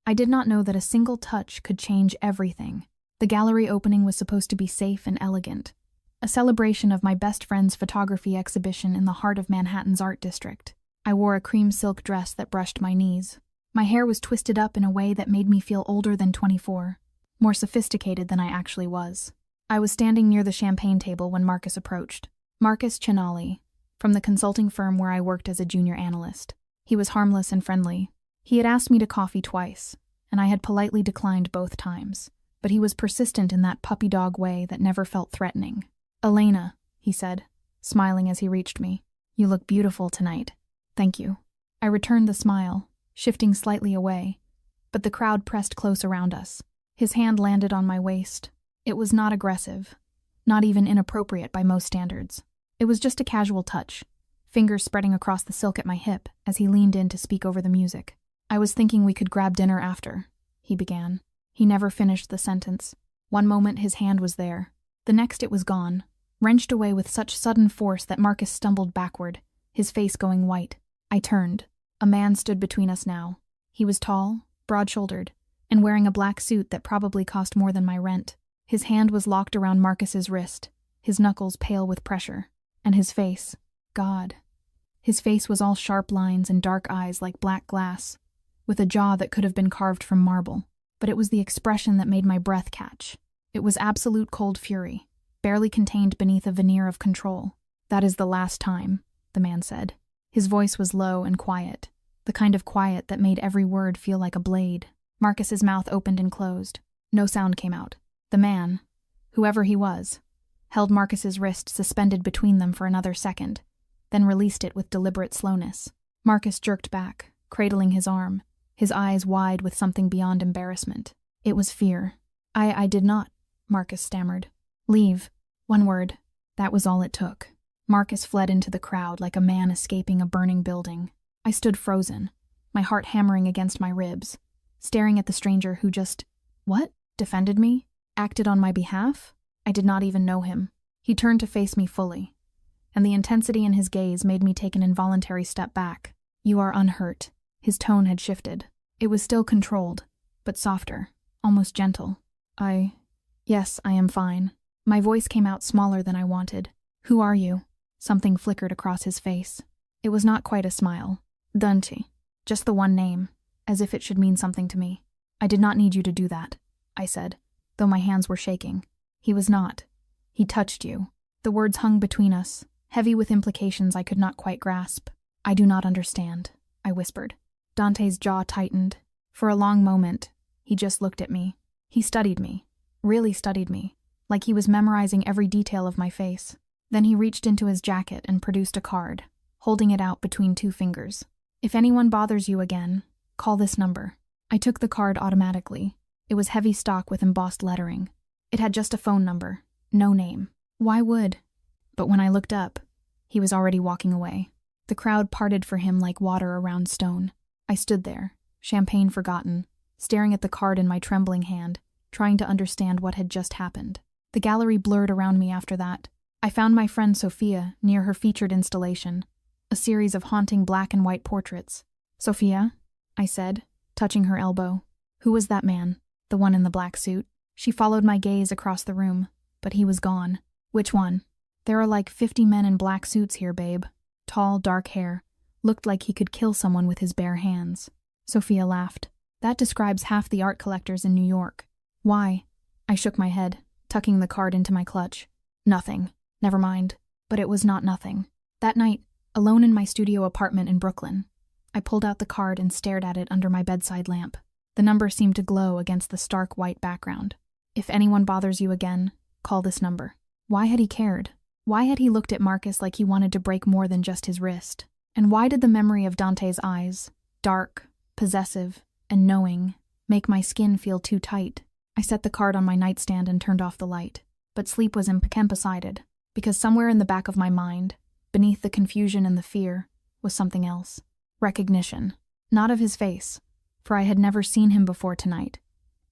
I did not know that a single touch could change everything. The gallery opening was supposed to be safe and elegant, a celebration of my best friend's photography exhibition in the heart of Manhattan's art district. I wore a cream silk dress that brushed my knees. My hair was twisted up in a way that made me feel older than 24, more sophisticated than I actually was. I was standing near the champagne table when Marcus approached. Marcus Chinali, from the consulting firm where I worked as a junior analyst. He was harmless and friendly. He had asked me to coffee twice, and I had politely declined both times, but he was persistent in that puppy dog way that never felt threatening. "Elena," he said, smiling as he reached me. "You look beautiful tonight." "Thank you." I returned the smile, shifting slightly away, but the crowd pressed close around us. His hand landed on my waist. It was not aggressive, not even inappropriate by most standards. It was just a casual touch, fingers spreading across the silk at my hip as he leaned in to speak over the music. "I was thinking we could grab dinner after," he began. He never finished the sentence. One moment his hand was there, the next it was gone, wrenched away with such sudden force that Marcus stumbled backward, his face going white. I turned. A man stood between us now. He was tall, broad-shouldered, and wearing a black suit that probably cost more than my rent. His hand was locked around Marcus's wrist, his knuckles pale with pressure, and his face, God. His face was all sharp lines and dark eyes like black glass, with a jaw that could have been carved from marble. But it was the expression that made my breath catch. It was absolute cold fury, barely contained beneath a veneer of control. "That is the last time," the man said. His voice was low and quiet, the kind of quiet that made every word feel like a blade. Marcus's mouth opened and closed. No sound came out. The man, whoever he was, held Marcus's wrist suspended between them for another second, then released it with deliberate slowness. Marcus jerked back, cradling his arm, his eyes wide with something beyond embarrassment. It was fear. I did not," Marcus stammered. "Leave. One word." That was all it took. Marcus fled into the crowd like a man escaping a burning building. I stood frozen, my heart hammering against my ribs, staring at the stranger who just, defended me? Acted on my behalf? I did not even know him. He turned to face me fully, and the intensity in his gaze made me take an involuntary step back. "You are unhurt." His tone had shifted. It was still controlled, but softer, almost gentle. Yes, I am fine." My voice came out smaller than I wanted. "Who are you?" Something flickered across his face. It was not quite a smile. "Dante." Just the one name, as if it should mean something to me. "I did not need you to do that," I said, though my hands were shaking. "He was not. He touched you." The words hung between us, heavy with implications I could not quite grasp. "I do not understand," I whispered. Dante's jaw tightened. For a long moment, he just looked at me. He studied me, really studied me, like he was memorizing every detail of my face. Then he reached into his jacket and produced a card, holding it out between two fingers. "If anyone bothers you again, call this number." I took the card automatically. It was heavy stock with embossed lettering. It had just a phone number, no name. Why would? But when I looked up, he was already walking away. The crowd parted for him like water around stone. I stood there, champagne forgotten, staring at the card in my trembling hand, trying to understand what had just happened. The gallery blurred around me after that. I found my friend Sophia near her featured installation, a series of haunting black and white portraits. "Sophia?" I said, touching her elbow. "Who was that man? The one in the black suit?" She followed my gaze across the room, but he was gone. "Which one?" "There are like 50 men in black suits here, babe. Tall, dark hair. Looked like he could kill someone with his bare hands." Sophia laughed. "That describes half the art collectors in New York." "Why?" I shook my head, tucking the card into my clutch. "Nothing. Never mind." But it was not nothing. That night, alone in my studio apartment in Brooklyn, I pulled out the card and stared at it under my bedside lamp. The number seemed to glow against the stark white background. "If anyone bothers you again, call this number." Why had he cared? Why had he looked at Marcus like he wanted to break more than just his wrist? And why did the memory of Dante's eyes, dark, possessive, and knowing, make my skin feel too tight? I set the card on my nightstand and turned off the light. But sleep was beside, because somewhere in the back of my mind, beneath the confusion and the fear, was something else. Recognition. Not of his face, for I had never seen him before tonight,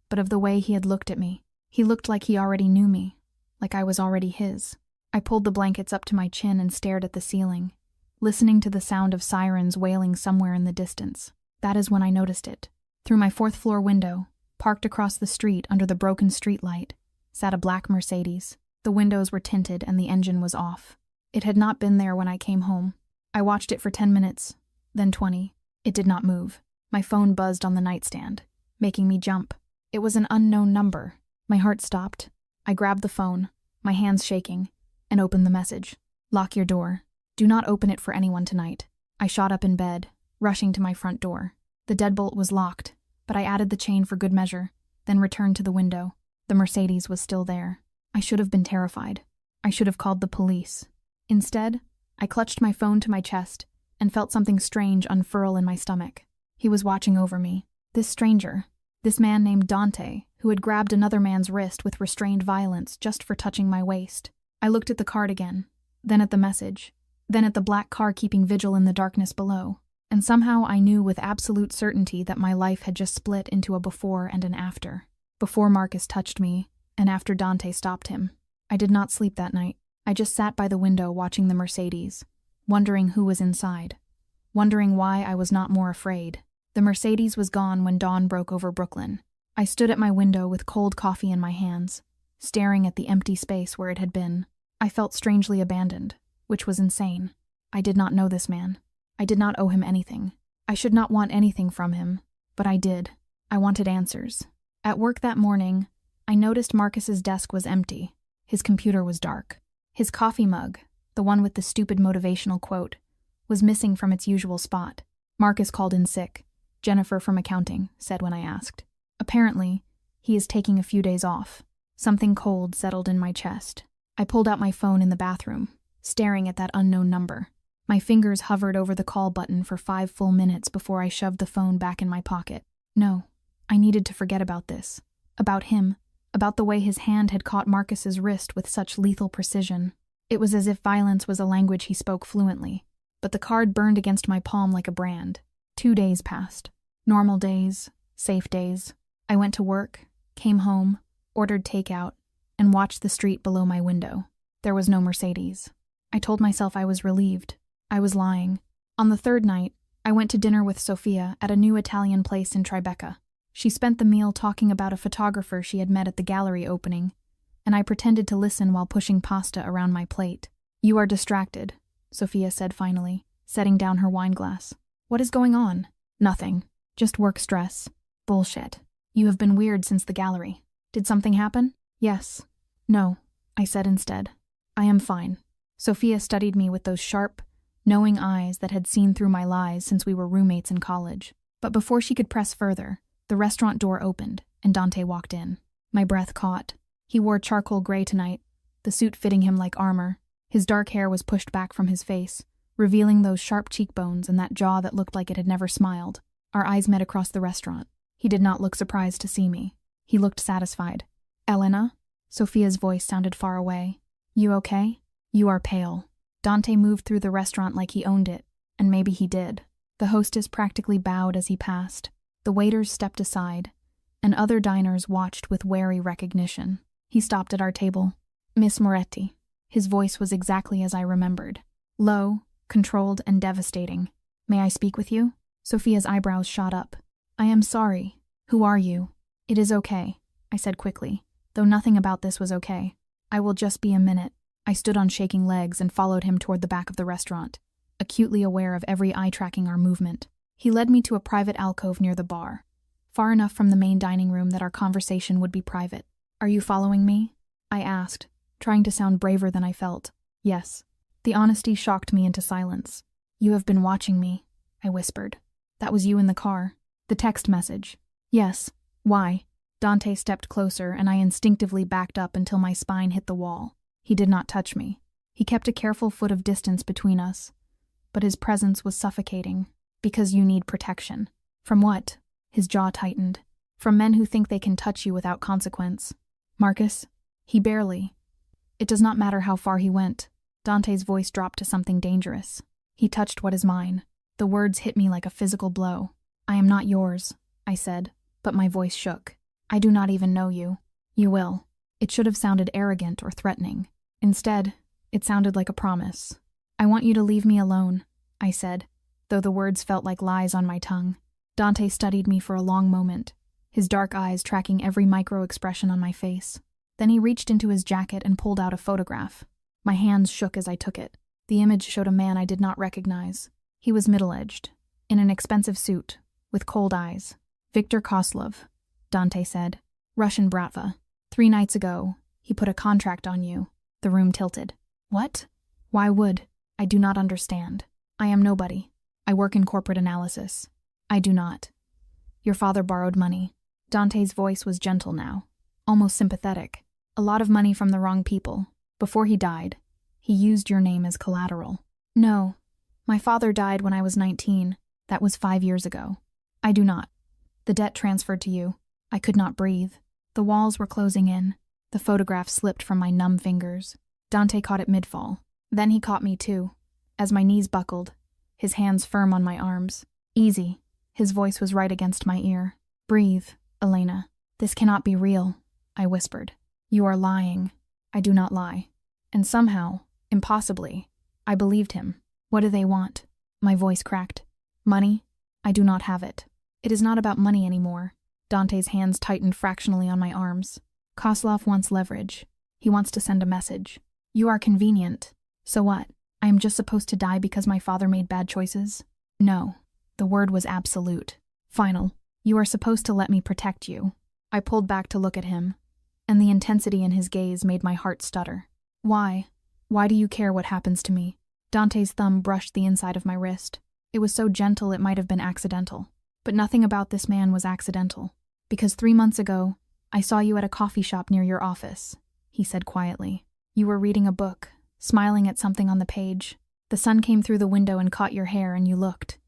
but of the way he had looked at me. He looked like he already knew me, like I was already his. I pulled the blankets up to my chin and stared at the ceiling, listening to the sound of sirens wailing somewhere in the distance. That is when I noticed it. Through my fourth-floor window, parked across the street under the broken streetlight, sat a black Mercedes. The windows were tinted and the engine was off. It had not been there when I came home. I watched it for 10 minutes, then 20. It did not move. My phone buzzed on the nightstand, making me jump. It was an unknown number. My heart stopped. I grabbed the phone, my hands shaking, and opened the message. "Lock your door. Do not open it for anyone tonight." I shot up in bed, rushing to my front door. The deadbolt was locked, but I added the chain for good measure, then returned to the window. The Mercedes was still there. I should have been terrified. I should have called the police. Instead, I clutched my phone to my chest and felt something strange unfurl in my stomach. He was watching over me. This stranger, this man named Dante, who had grabbed another man's wrist with restrained violence just for touching my waist. I looked at the card again, then at the message, then at the black car keeping vigil in the darkness below. And somehow I knew with absolute certainty that my life had just split into a before and an after. Before Marcus touched me, and after Dante stopped him. I did not sleep that night. I just sat by the window watching the Mercedes, wondering who was inside, wondering why I was not more afraid. The Mercedes was gone when dawn broke over Brooklyn. I stood at my window with cold coffee in my hands, staring at the empty space where it had been. I felt strangely abandoned, which was insane. I did not know this man. I did not owe him anything. I should not want anything from him, but I did. I wanted answers. At work that morning, I noticed Marcus's desk was empty. His computer was dark. His coffee mug, the one with the stupid motivational quote, was missing from its usual spot. Marcus called in sick. Jennifer from accounting said when I asked. Apparently, he is taking a few days off. Something cold settled in my chest. I pulled out my phone in the bathroom, staring at that unknown number. My fingers hovered over the call button for 5 full minutes before I shoved the phone back in my pocket. No, I needed to forget about this. About him. About the way his hand had caught Marcus's wrist with such lethal precision. It was as if violence was a language he spoke fluently. But the card burned against my palm like a brand. 2 days passed. Normal days, safe days. I went to work, came home, ordered takeout, and watched the street below my window. There was no Mercedes. I told myself I was relieved. I was lying. On the 3rd night, I went to dinner with Sophia at a new Italian place in Tribeca. She spent the meal talking about a photographer she had met at the gallery opening, and I pretended to listen while pushing pasta around my plate. "You are distracted," Sophia said finally, setting down her wine glass. "What is going on?" "Nothing. Just work stress." "Bullshit. You have been weird since the gallery. Did something happen?" "Yes." "No," I said instead. "I am fine." Sophia studied me with those sharp, knowing eyes that had seen through my lies since we were roommates in college. But before she could press further, the restaurant door opened, and Dante walked in. My breath caught. He wore charcoal gray tonight, the suit fitting him like armor. His dark hair was pushed back from his face, revealing those sharp cheekbones and that jaw that looked like it had never smiled. Our eyes met across the restaurant. He did not look surprised to see me. He looked satisfied. "Elena?" Sophia's voice sounded far away. "You okay? You are pale." Dante moved through the restaurant like he owned it, and maybe he did. The hostess practically bowed as he passed. The waiters stepped aside, and other diners watched with wary recognition. He stopped at our table. "Miss Moretti." His voice was exactly as I remembered. Low, controlled, and devastating. "May I speak with you?" Sophia's eyebrows shot up. "I am sorry. Who are you?" "It is okay," I said quickly, though nothing about this was okay. "I will just be a minute." I stood on shaking legs and followed him toward the back of the restaurant, acutely aware of every eye tracking our movement. He led me to a private alcove near the bar, far enough from the main dining room that our conversation would be private. "Are you following me?" I asked, trying to sound braver than I felt. "Yes." The honesty shocked me into silence. "You have been watching me," I whispered. "That was you in the car. The text message." "Yes. Why?" Dante stepped closer, and I instinctively backed up until my spine hit the wall. He did not touch me. He kept a careful foot of distance between us, but his presence was suffocating. "Because you need protection." "From what?" His jaw tightened. "From men who think they can touch you without consequence." "Marcus?" "He barely." "It does not matter how far he went." Dante's voice dropped to something dangerous. "He touched what is mine." The words hit me like a physical blow. "I am not yours," I said, but my voice shook. "I do not even know you." "You will." It should have sounded arrogant or threatening. Instead, it sounded like a promise. "I want you to leave me alone," I said, though the words felt like lies on my tongue. Dante studied me for a long moment, his dark eyes tracking every micro-expression on my face. Then he reached into his jacket and pulled out a photograph. My hands shook as I took it. The image showed a man I did not recognize. He was middle-aged, in an expensive suit, with cold eyes. "Viktor Koslov," Dante said. "Russian bratva. 3 nights ago, he put a contract on you." The room tilted. "What? Why would? I do not understand. I am nobody. I work in corporate analysis. I do not. Your father borrowed money." Dante's voice was gentle now, almost sympathetic. "A lot of money from the wrong people. Before he died, he used your name as collateral." "No. My father died when I was 19. That was 5 years ago. I do not. The debt transferred to you." I could not breathe. The walls were closing in. The photograph slipped from my numb fingers. Dante caught it mid-fall. Then he caught me too, as my knees buckled, his hands firm on my arms. "Easy." His voice was right against my ear. "Breathe, Elena. This cannot be real," I whispered. "You are lying." I do not lie. And somehow, impossibly, I believed him. "What do they want?" My voice cracked. "Money? I do not have it. It is not about money anymore." Dante's hands tightened fractionally on my arms. "Koslov wants leverage. He wants to send a message. You are convenient. So what? I am just supposed to die because my father made bad choices?" "No." The word was absolute. "Final. You are supposed to let me protect you." I pulled back to look at him, and the intensity in his gaze made my heart stutter. "Why? Why do you care what happens to me?" Dante's thumb brushed the inside of my wrist. It was so gentle it might have been accidental. But nothing about this man was accidental. "Because 3 months ago, I saw you at a coffee shop near your office," he said quietly. "You were reading a book, smiling at something on the page. The sun came through the window and caught your hair, and you looked."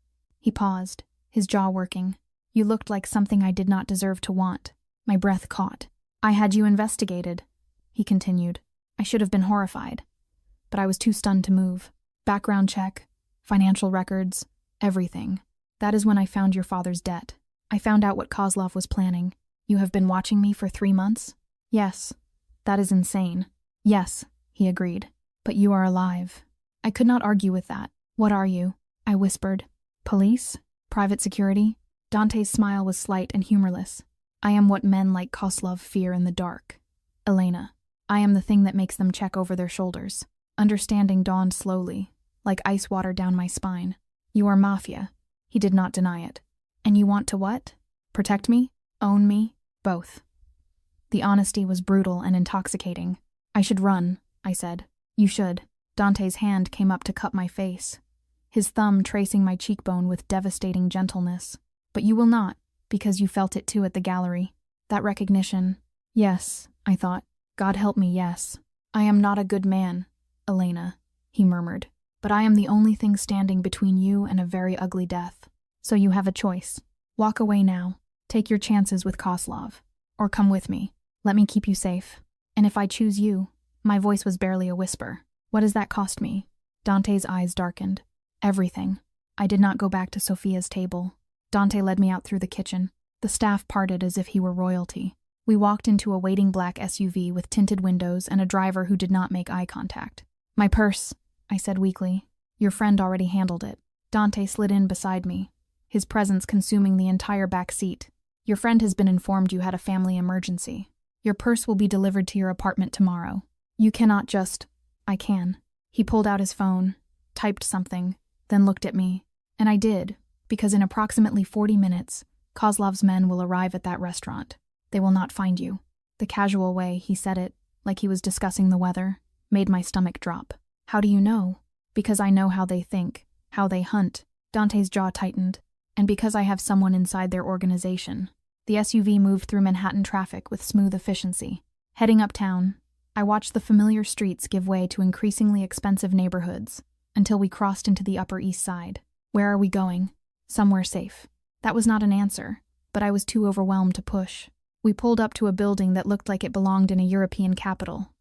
He paused, his jaw working. "You looked like something I did not deserve to want." My breath caught. "I had you investigated," he continued. I should have been horrified, but I was too stunned to move. "Background check, financial records, everything. That is when I found your father's debt. I found out what Koslov was planning." "You have been watching me for 3 months?" "Yes." "That is insane." "Yes," he agreed. "But you are alive." I could not argue with that. "What are you?" I whispered. "Police? Private security?" Dante's smile was slight and humorless. "I am what men like Koslov fear in the dark. Elena, I am the thing that makes them check over their shoulders." Understanding dawned slowly, like ice water down my spine. "You are Mafia." He did not deny it. "And you want to what? Protect me? Own me? Both." The honesty was brutal and intoxicating. "I should run," I said. "You should." Dante's hand came up to cup my face, his thumb tracing my cheekbone with devastating gentleness. "But you will not, because you felt it too at the gallery. That recognition." "Yes," I thought. "God help me, yes. I am not a good man, Elena," he murmured. "But I am the only thing standing between you and a very ugly death. So you have a choice. Walk away now. Take your chances with Koslov. Or come with me. Let me keep you safe. And if I choose you," my voice was barely a whisper, "what does that cost me?" Dante's eyes darkened. "Everything." I did not go back to Sophia's table. Dante led me out through the kitchen. The staff parted as if he were royalty. We walked into a waiting black SUV with tinted windows and a driver who did not make eye contact. "My purse," I said weakly. "Your friend already handled it." Dante slid in beside me, his presence consuming the entire back seat. "Your friend has been informed you had a family emergency. Your purse will be delivered to your apartment tomorrow. You cannot just—" "I can." He pulled out his phone, typed something, then looked at me. And I did, because in approximately 40 minutes, Kozlov's men will arrive at that restaurant. They will not find you. The casual way he said it, like he was discussing the weather, made my stomach drop. "How do you know?" "Because I know how they think, how they hunt." Dante's jaw tightened. "And because I have someone inside their organization." The SUV moved through Manhattan traffic with smooth efficiency. Heading uptown, I watched the familiar streets give way to increasingly expensive neighborhoods, until we crossed into the Upper East Side. "Where are we going?" "Somewhere safe." That was not an answer, but I was too overwhelmed to push. We pulled up to a building that looked like it belonged in a European capital,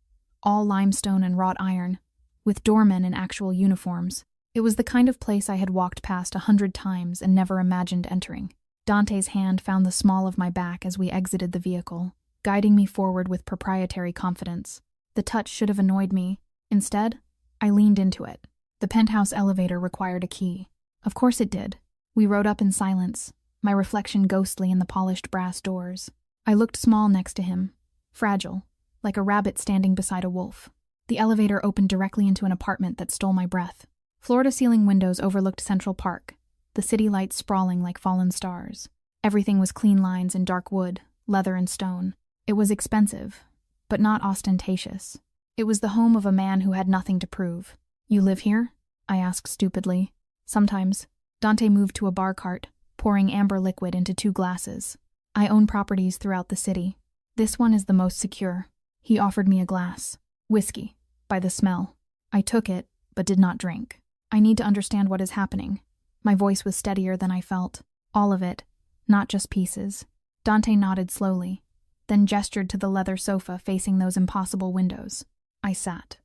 all limestone and wrought iron, with doormen in actual uniforms. It was the kind of place I had walked past 100 times and never imagined entering. Dante's hand found the small of my back as we exited the vehicle, guiding me forward with proprietary confidence. The touch should have annoyed me. Instead, I leaned into it. The penthouse elevator required a key. Of course it did. We rode up in silence, my reflection ghostly in the polished brass doors. I looked small next to him, fragile, like a rabbit standing beside a wolf. The elevator opened directly into an apartment that stole my breath. Floor-to-ceiling windows overlooked Central Park, the city lights sprawling like fallen stars. Everything was clean lines in dark wood, leather and stone. It was expensive, but not ostentatious. It was the home of a man who had nothing to prove. "You live here?" I asked stupidly. "Sometimes." Dante moved to a bar cart, pouring amber liquid into 2 glasses. "I own properties throughout the city. This one is the most secure." He offered me a glass. Whiskey, by the smell. I took it, but did not drink. "I need to understand what is happening." My voice was steadier than I felt. "All of it, not just pieces." Dante nodded slowly, then gestured to the leather sofa facing those impossible windows. I sat.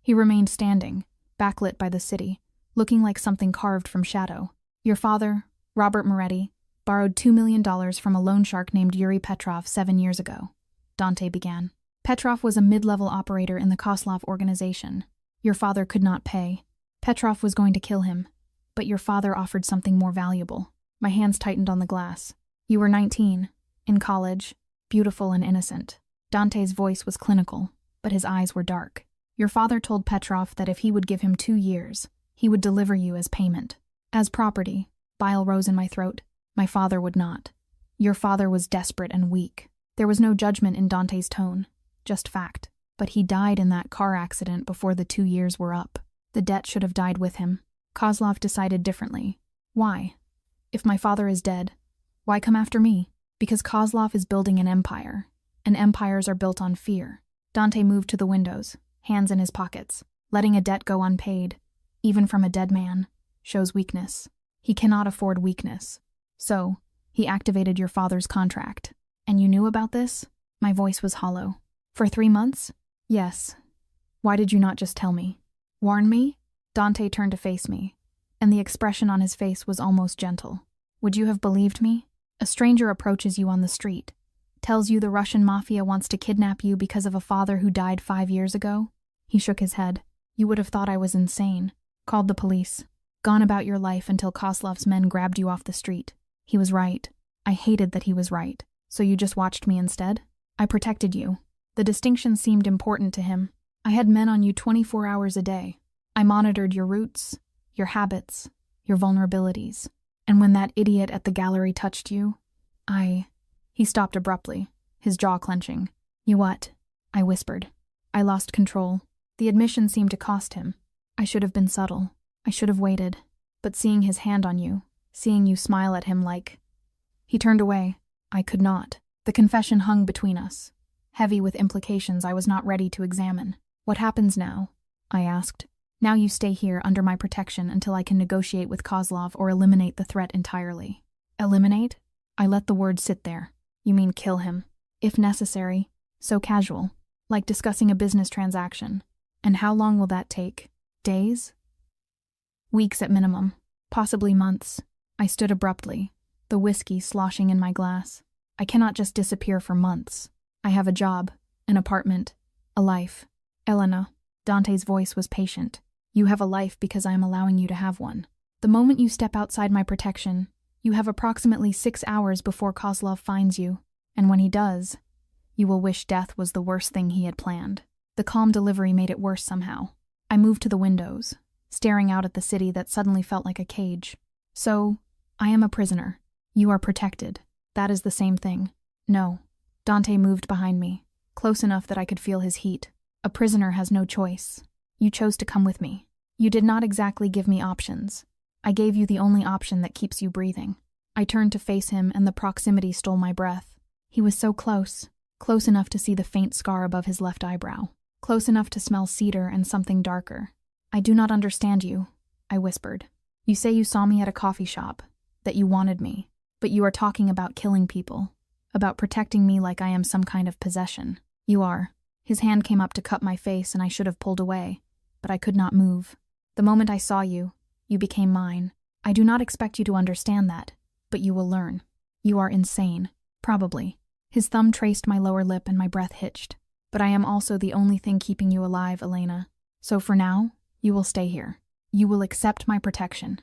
He remained standing, backlit by the city, looking like something carved from shadow. "Your father, Robert Moretti, borrowed $2 million from a loan shark named Yuri Petrov 7 years ago," Dante began. "Petrov was a mid-level operator in the Kozlov organization. Your father could not pay. Petrov was going to kill him, but your father offered something more valuable." My hands tightened on the glass. "You were 19, in college, beautiful and innocent." Dante's voice was clinical, but his eyes were dark. "Your father told Petrov that if he would give him 2 years, he would deliver you as payment. As property." Bile rose in my throat. "My father would not. Your father was desperate and weak." There was no judgment in Dante's tone, just fact. "But he died in that car accident before the 2 years were up. The debt should have died with him." Kozlov decided differently. "Why? If my father is dead, why come after me?" "Because Kozlov is building an empire, and empires are built on fear." Dante moved to the windows, hands in his pockets. "Letting a debt go unpaid, even from a dead man, shows weakness. He cannot afford weakness. So, he activated your father's contract. And you knew about this?" My voice was hollow. "For 3 months? Yes. Why did you not just tell me? Warn me?" Dante turned to face me, and the expression on his face was almost gentle. "Would you have believed me? A stranger approaches you on the street, tells you the Russian Mafia wants to kidnap you because of a father who died 5 years ago?" He shook his head. "You would have thought I was insane. Called the police. Gone about your life until Kozlov's men grabbed you off the street. He was right. I hated that he was right. So you just watched me instead? I protected you." The distinction seemed important to him. "I had men on you 24 hours a day. I monitored your routes, your habits, your vulnerabilities. And when that idiot at the gallery touched you, He stopped abruptly, his jaw clenching. "You what?" I whispered. I lost control. The admission seemed to cost him. I should have been subtle. I should have waited. But seeing his hand on you, seeing you smile at him like... He turned away. I could not. The confession hung between us, heavy with implications I was not ready to examine. "What happens now?" I asked. "Now you stay here under my protection until I can negotiate with Kozlov or eliminate the threat entirely." "Eliminate?" I let the word sit there. "You mean kill him?" "If necessary." So casual, like discussing a business transaction. "And how long will that take? Days?" "Weeks at minimum. Possibly months." I stood abruptly, the whiskey sloshing in my glass. "I cannot just disappear for months. I have a job, an apartment, a life." "Elena," Dante's voice was patient. "You have a life because I am allowing you to have one. The moment you step outside my protection, you have approximately 6 hours before Kozlov finds you, and when he does, you will wish death was the worst thing he had planned." The calm delivery made it worse somehow. I moved to the windows, staring out at the city that suddenly felt like a cage. "So, I am a prisoner. You are protected. That is the same thing." "No." Dante moved behind me, close enough that I could feel his heat. "A prisoner has no choice. You chose to come with me. You did not exactly give me options. I gave you the only option that keeps you breathing." I turned to face him, and the proximity stole my breath. He was so close, close enough to see the faint scar above his left eyebrow, close enough to smell cedar and something darker. "I do not understand you," I whispered. "You say you saw me at a coffee shop, that you wanted me, but you are talking about killing people, about protecting me like I am some kind of possession. You are." His hand came up to cup my face, and I should have pulled away, but I could not move. "The moment I saw you, you became mine. I do not expect you to understand that, but you will learn. You are insane, probably." His thumb traced my lower lip and my breath hitched. "But I am also the only thing keeping you alive, Elena. So for now, you will stay here. You will accept my protection.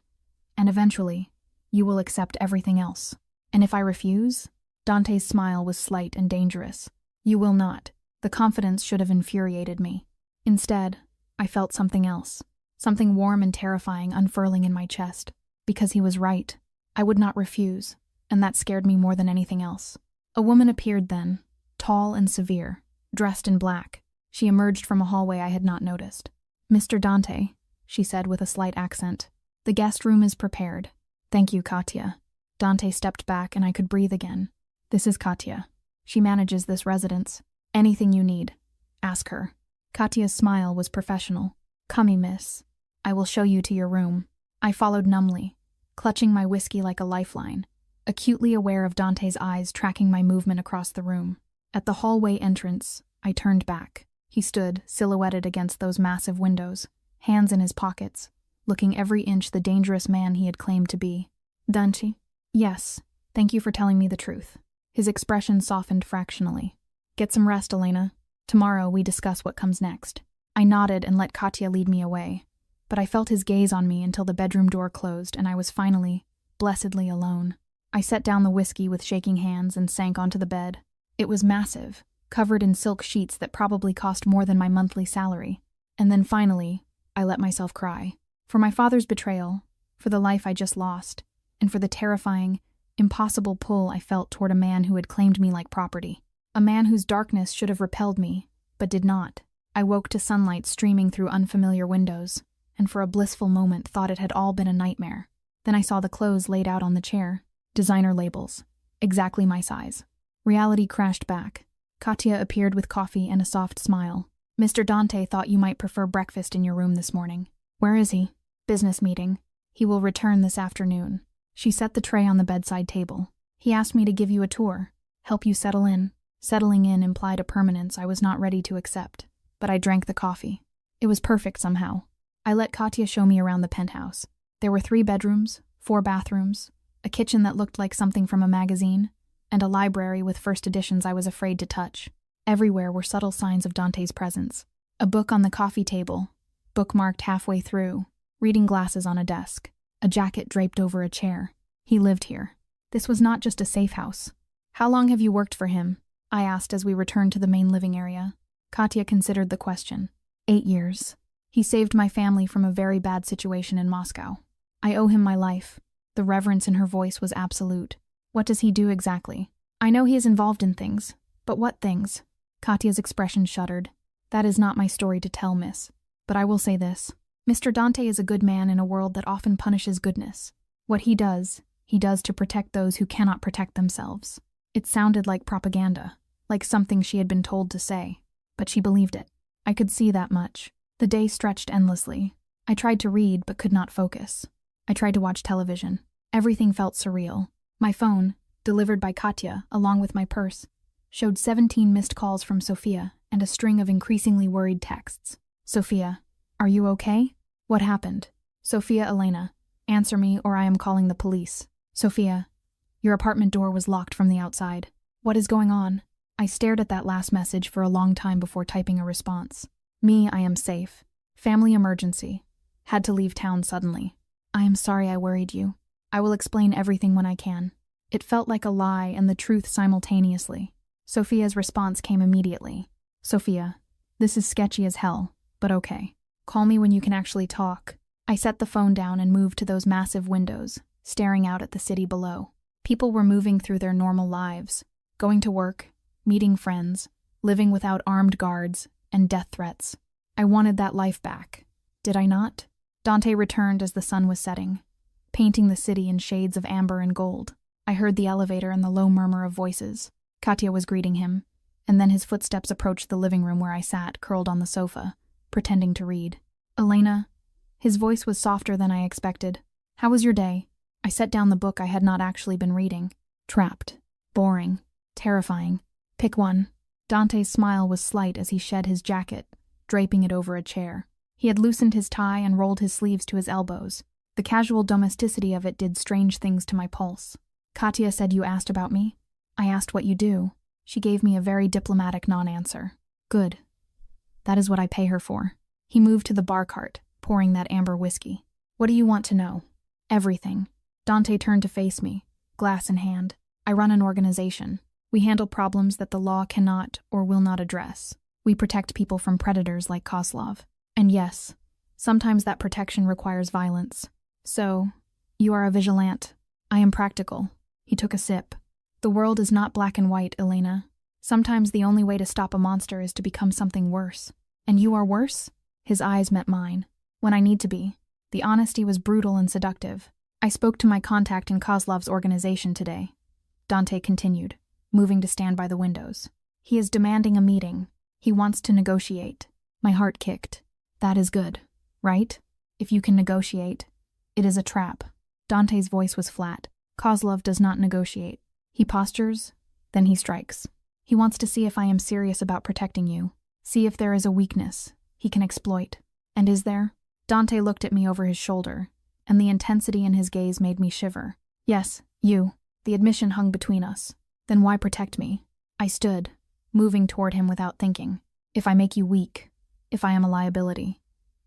And eventually, you will accept everything else." And if I refuse? Dante's smile was slight and dangerous. You will not. The confidence should have infuriated me. Instead, I felt something else. Something warm and terrifying unfurling in my chest. Because he was right. I would not refuse, and that scared me more than anything else. A woman appeared then, tall and severe, dressed in black. She emerged from a hallway I had not noticed. Mr. Dante, she said with a slight accent. The guest room is prepared. Thank you, Katya. Dante stepped back and I could breathe again. This is Katya. She manages this residence. Anything you need, ask her. Katya's smile was professional. Come, miss. I will show you to your room. I followed numbly, clutching my whiskey like a lifeline, acutely aware of Dante's eyes tracking my movement across the room. At the hallway entrance, I turned back. He stood, silhouetted against those massive windows, hands in his pockets, looking every inch the dangerous man he had claimed to be. Dante? Yes, thank you for telling me the truth. His expression softened fractionally. Get some rest, Elena. Tomorrow we discuss what comes next. I nodded and let Katya lead me away, but I felt his gaze on me until the bedroom door closed and I was finally, blessedly alone. I set down the whiskey with shaking hands and sank onto the bed. It was massive, covered in silk sheets that probably cost more than my monthly salary. And then finally, I let myself cry. For my father's betrayal, for the life I just lost, and for the terrifying, impossible pull I felt toward a man who had claimed me like property. A man whose darkness should have repelled me, but did not. I woke to sunlight streaming through unfamiliar windows, and for a blissful moment thought it had all been a nightmare. Then I saw the clothes laid out on the chair. Designer labels. Exactly my size. Reality crashed back. Katya appeared with coffee and a soft smile. Mr. Dante thought you might prefer breakfast in your room this morning. Where is he? Business meeting. He will return this afternoon. She set the tray on the bedside table. He asked me to give you a tour, help you settle in. Settling in implied a permanence I was not ready to accept, but I drank the coffee. It was perfect somehow. I let Katya show me around the penthouse. There were 3 bedrooms, 4 bathrooms, a kitchen that looked like something from a magazine, and a library with first editions I was afraid to touch. Everywhere were subtle signs of Dante's presence. A book on the coffee table, bookmarked halfway through, reading glasses on a desk, a jacket draped over a chair. He lived here. This was not just a safe house. How long have you worked for him? I asked as we returned to the main living area. Katya considered the question. 8 years. He saved my family from a very bad situation in Moscow. I owe him my life. The reverence in her voice was absolute. What does he do exactly? I know he is involved in things, but what things? Katya's expression shuddered. That is not my story to tell, miss. But I will say this. Mr. Dante is a good man in a world that often punishes goodness. What he does to protect those who cannot protect themselves. It sounded like propaganda, like something she had been told to say, but she believed it. I could see that much. The day stretched endlessly. I tried to read but could not focus. I tried to watch television. Everything felt surreal. My phone, delivered by Katya, along with my purse, showed 17 missed calls from Sophia and a string of increasingly worried texts. Sophia, are you okay? What happened? Sophia Elena, answer me or I am calling the police. Sophia, your apartment door was locked from the outside. What is going on? I stared at that last message for a long time before typing a response. Me, I am safe. Family emergency. Had to leave town suddenly. I am sorry I worried you. I will explain everything when I can. It felt like a lie and the truth simultaneously. Sophia's response came immediately. Sophia, this is sketchy as hell, but okay. Call me when you can actually talk. I set the phone down and moved to those massive windows, staring out at the city below. People were moving through their normal lives, going to work, meeting friends, living without armed guards, and death threats. I wanted that life back. Did I not? Dante returned as the sun was setting, painting the city in shades of amber and gold. I heard the elevator and the low murmur of voices. Katya was greeting him, and then his footsteps approached the living room where I sat, curled on the sofa, pretending to read. Elena, his voice was softer than I expected. How was your day? I set down the book I had not actually been reading. Trapped. Boring. Terrifying. Pick one. Dante's smile was slight as he shed his jacket, draping it over a chair. He had loosened his tie and rolled his sleeves to his elbows. The casual domesticity of it did strange things to my pulse. Katya said you asked about me? I asked what you do. She gave me a very diplomatic non-answer. Good. That is what I pay her for. He moved to the bar cart, pouring that amber whiskey. What do you want to know? Everything. Dante turned to face me, glass in hand. I run an organization. We handle problems that the law cannot or will not address. We protect people from predators like Kozlov. And yes, sometimes that protection requires violence. So, you are a vigilante. I am practical. He took a sip. The world is not black and white, Elena. Sometimes the only way to stop a monster is to become something worse. And you are worse? His eyes met mine. When I need to be. The honesty was brutal and seductive. I spoke to my contact in Kozlov's organization today. Dante continued, moving to stand by the windows. He is demanding a meeting. He wants to negotiate. My heart kicked. That is good, right? If you can negotiate. It is a trap. Dante's voice was flat. Kozlov does not negotiate. He postures, then he strikes. He wants to see if I am serious about protecting you. See if there is a weakness he can exploit. And is there? Dante looked at me over his shoulder, and the intensity in his gaze made me shiver. Yes, you. The admission hung between us. Then why protect me? I stood, moving toward him without thinking. If I make you weak, if I am a liability.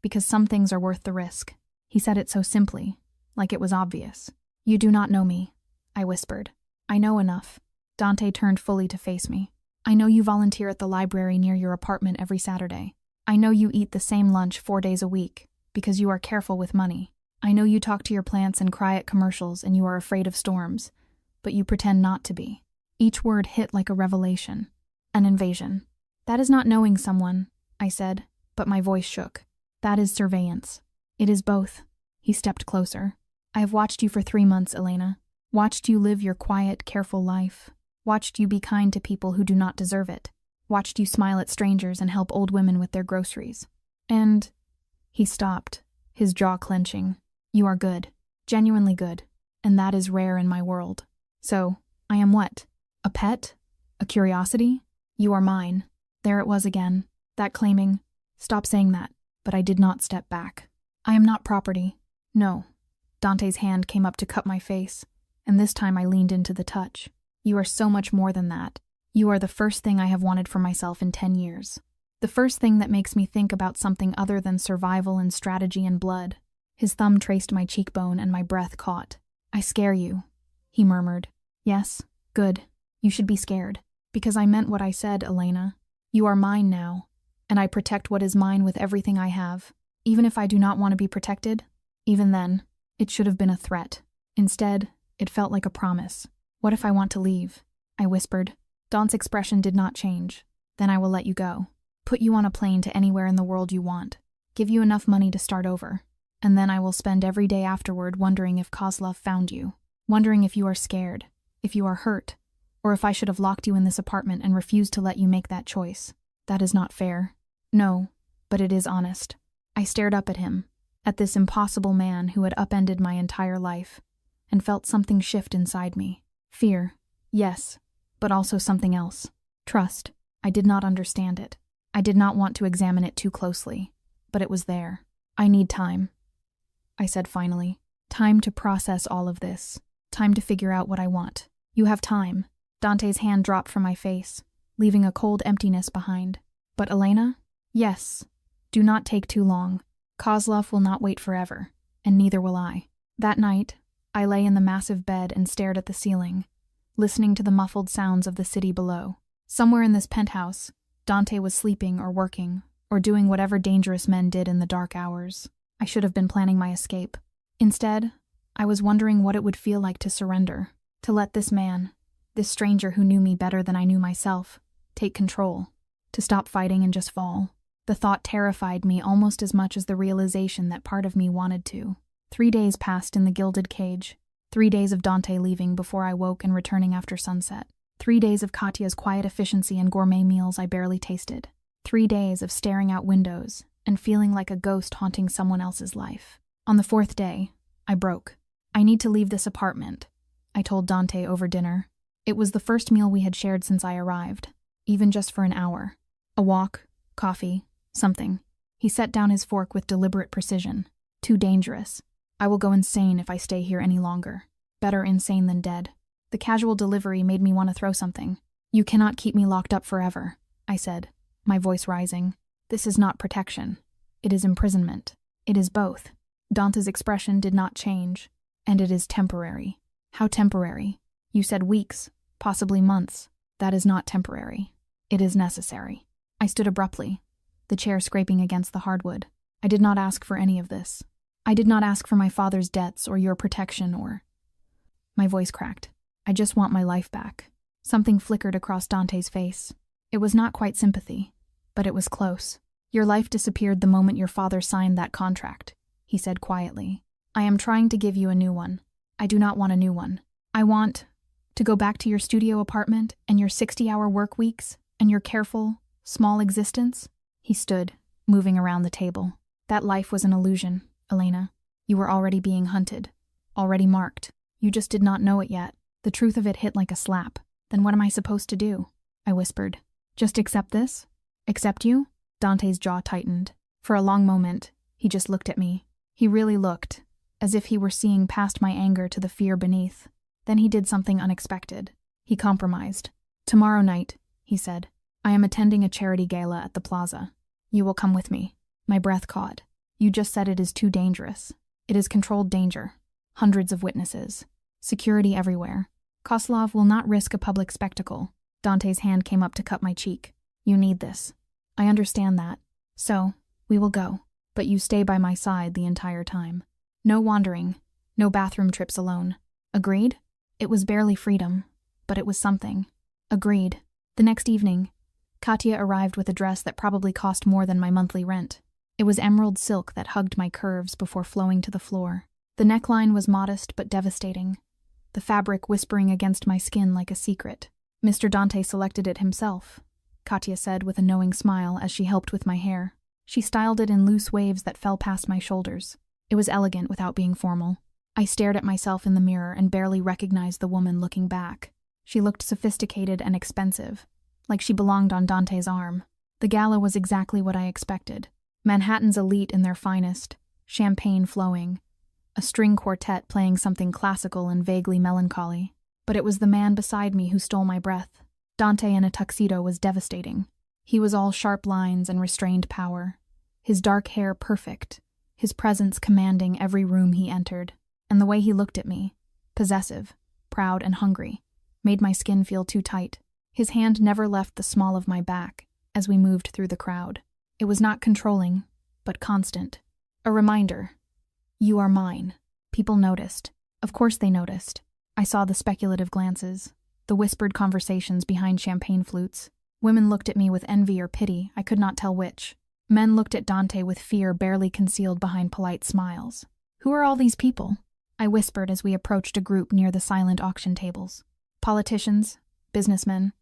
Because some things are worth the risk. He said it so simply, like it was obvious. You do not know me, I whispered. I know enough. Dante turned fully to face me. I know you volunteer at the library near your apartment every Saturday. I know you eat the same lunch 4 days a week, because you are careful with money. I know you talk to your plants and cry at commercials and you are afraid of storms, but you pretend not to be. Each word hit like a revelation. An invasion. That is not knowing someone, I said, but my voice shook. That is surveillance. It is both. He stepped closer. I have watched you for 3 months, Elena. Watched you live your quiet, careful life. Watched you be kind to people who do not deserve it. Watched you smile at strangers and help old women with their groceries. And... He stopped, his jaw clenching. You are good. Genuinely good. And that is rare in my world. So, I am what? A pet? A curiosity? You are mine. There it was again. That claiming. Stop saying that. But I did not step back. I am not property. No. Dante's hand came up to cup my face, and this time I leaned into the touch. You are so much more than that. You are the first thing I have wanted for myself in 10 years. The first thing that makes me think about something other than survival and strategy and blood. His thumb traced my cheekbone and my breath caught. I scare you, he murmured. Yes, good. You should be scared. Because I meant what I said, Elena. You are mine now, and I protect what is mine with everything I have. Even if I do not want to be protected, even then, it should have been a threat. Instead, it felt like a promise. What if I want to leave? I whispered. Dante's expression did not change. Then I will let you go. Put you on a plane to anywhere in the world you want. Give you enough money to start over. And then I will spend every day afterward wondering if Kozlov found you. Wondering if you are scared, if you are hurt, or if I should have locked you in this apartment and refused to let you make that choice. That is not fair. No, but it is honest. I stared up at him, at this impossible man who had upended my entire life, and felt something shift inside me. Fear, yes, but also something else. Trust. I did not understand it. I did not want to examine it too closely, but it was there. I need time, I said finally. Time to process all of this. Time to figure out what I want. You have time. Dante's hand dropped from my face, leaving a cold emptiness behind. But Elena? Yes. Do not take too long. Kozlov will not wait forever, and neither will I. That night, I lay in the massive bed and stared at the ceiling, listening to the muffled sounds of the city below. Somewhere in this penthouse, Dante was sleeping or working, or doing whatever dangerous men did in the dark hours. I should have been planning my escape. Instead, I was wondering what it would feel like to surrender, to let this man, this stranger who knew me better than I knew myself, take control, to stop fighting and just fall. The thought terrified me almost as much as the realization that part of me wanted to. 3 days passed in the gilded cage. 3 days of Dante leaving before I woke and returning after sunset. 3 days of Katya's quiet efficiency and gourmet meals I barely tasted. 3 days of staring out windows and feeling like a ghost haunting someone else's life. On the 4th day, I broke. I need to leave this apartment, I told Dante over dinner. It was the first meal we had shared since I arrived, even just for an hour. A walk, coffee, something. He set down his fork with deliberate precision. Too dangerous. I will go insane if I stay here any longer. Better insane than dead. The casual delivery made me want to throw something. You cannot keep me locked up forever, I said, my voice rising. This is not protection. It is imprisonment. It is both. Dante's expression did not change, and it is temporary. How temporary? You said weeks, possibly months. That is not temporary. It is necessary. I stood abruptly, the chair scraping against the hardwood. I did not ask for any of this. I did not ask for my father's debts or your protection or... My voice cracked. I just want my life back. Something flickered across Dante's face. It was not quite sympathy, but it was close. Your life disappeared the moment your father signed that contract, he said quietly. I am trying to give you a new one. I do not want a new one. I want to go back to your studio apartment and your 60-hour work weeks and your careful, small existence. He stood, moving around the table. That life was an illusion, Elena. You were already being hunted, already marked. You just did not know it yet. The truth of it hit like a slap. Then what am I supposed to do? I whispered. Just accept this? Accept you? Dante's jaw tightened. For a long moment, he just looked at me. He really looked, as if he were seeing past my anger to the fear beneath. Then he did something unexpected. He compromised. Tomorrow night, he said, I am attending a charity gala at the plaza. You will come with me. My breath caught. You just said it is too dangerous. It is controlled danger. Hundreds of witnesses. Security everywhere. Kozlov will not risk a public spectacle. Dante's hand came up to cut my cheek. You need this. I understand that. So, we will go. But you stay by my side the entire time. No wandering. No bathroom trips alone. Agreed? It was barely freedom, but it was something. Agreed. The next evening, Katya arrived with a dress that probably cost more than my monthly rent. It was emerald silk that hugged my curves before flowing to the floor. The neckline was modest but devastating, the fabric whispering against my skin like a secret. Mr. Dante selected it himself, Katya said with a knowing smile as she helped with my hair. She styled it in loose waves that fell past my shoulders. It was elegant without being formal. I stared at myself in the mirror and barely recognized the woman looking back. She looked sophisticated and expensive, like she belonged on Dante's arm. The gala was exactly what I expected. Manhattan's elite in their finest, champagne flowing, a string quartet playing something classical and vaguely melancholy. But it was the man beside me who stole my breath. Dante in a tuxedo was devastating. He was all sharp lines and restrained power, his dark hair perfect, his presence commanding every room he entered. And the way he looked at me, possessive, proud and hungry, made my skin feel too tight. His hand never left the small of my back as we moved through the crowd. It was not controlling, but constant. A reminder. You are mine. People noticed. Of course they noticed. I saw the speculative glances, the whispered conversations behind champagne flutes. Women looked at me with envy or pity, I could not tell which. Men looked at Dante with fear barely concealed behind polite smiles. Who are all these people? I whispered as we approached a group near the silent auction tables. Politicians, businessmen,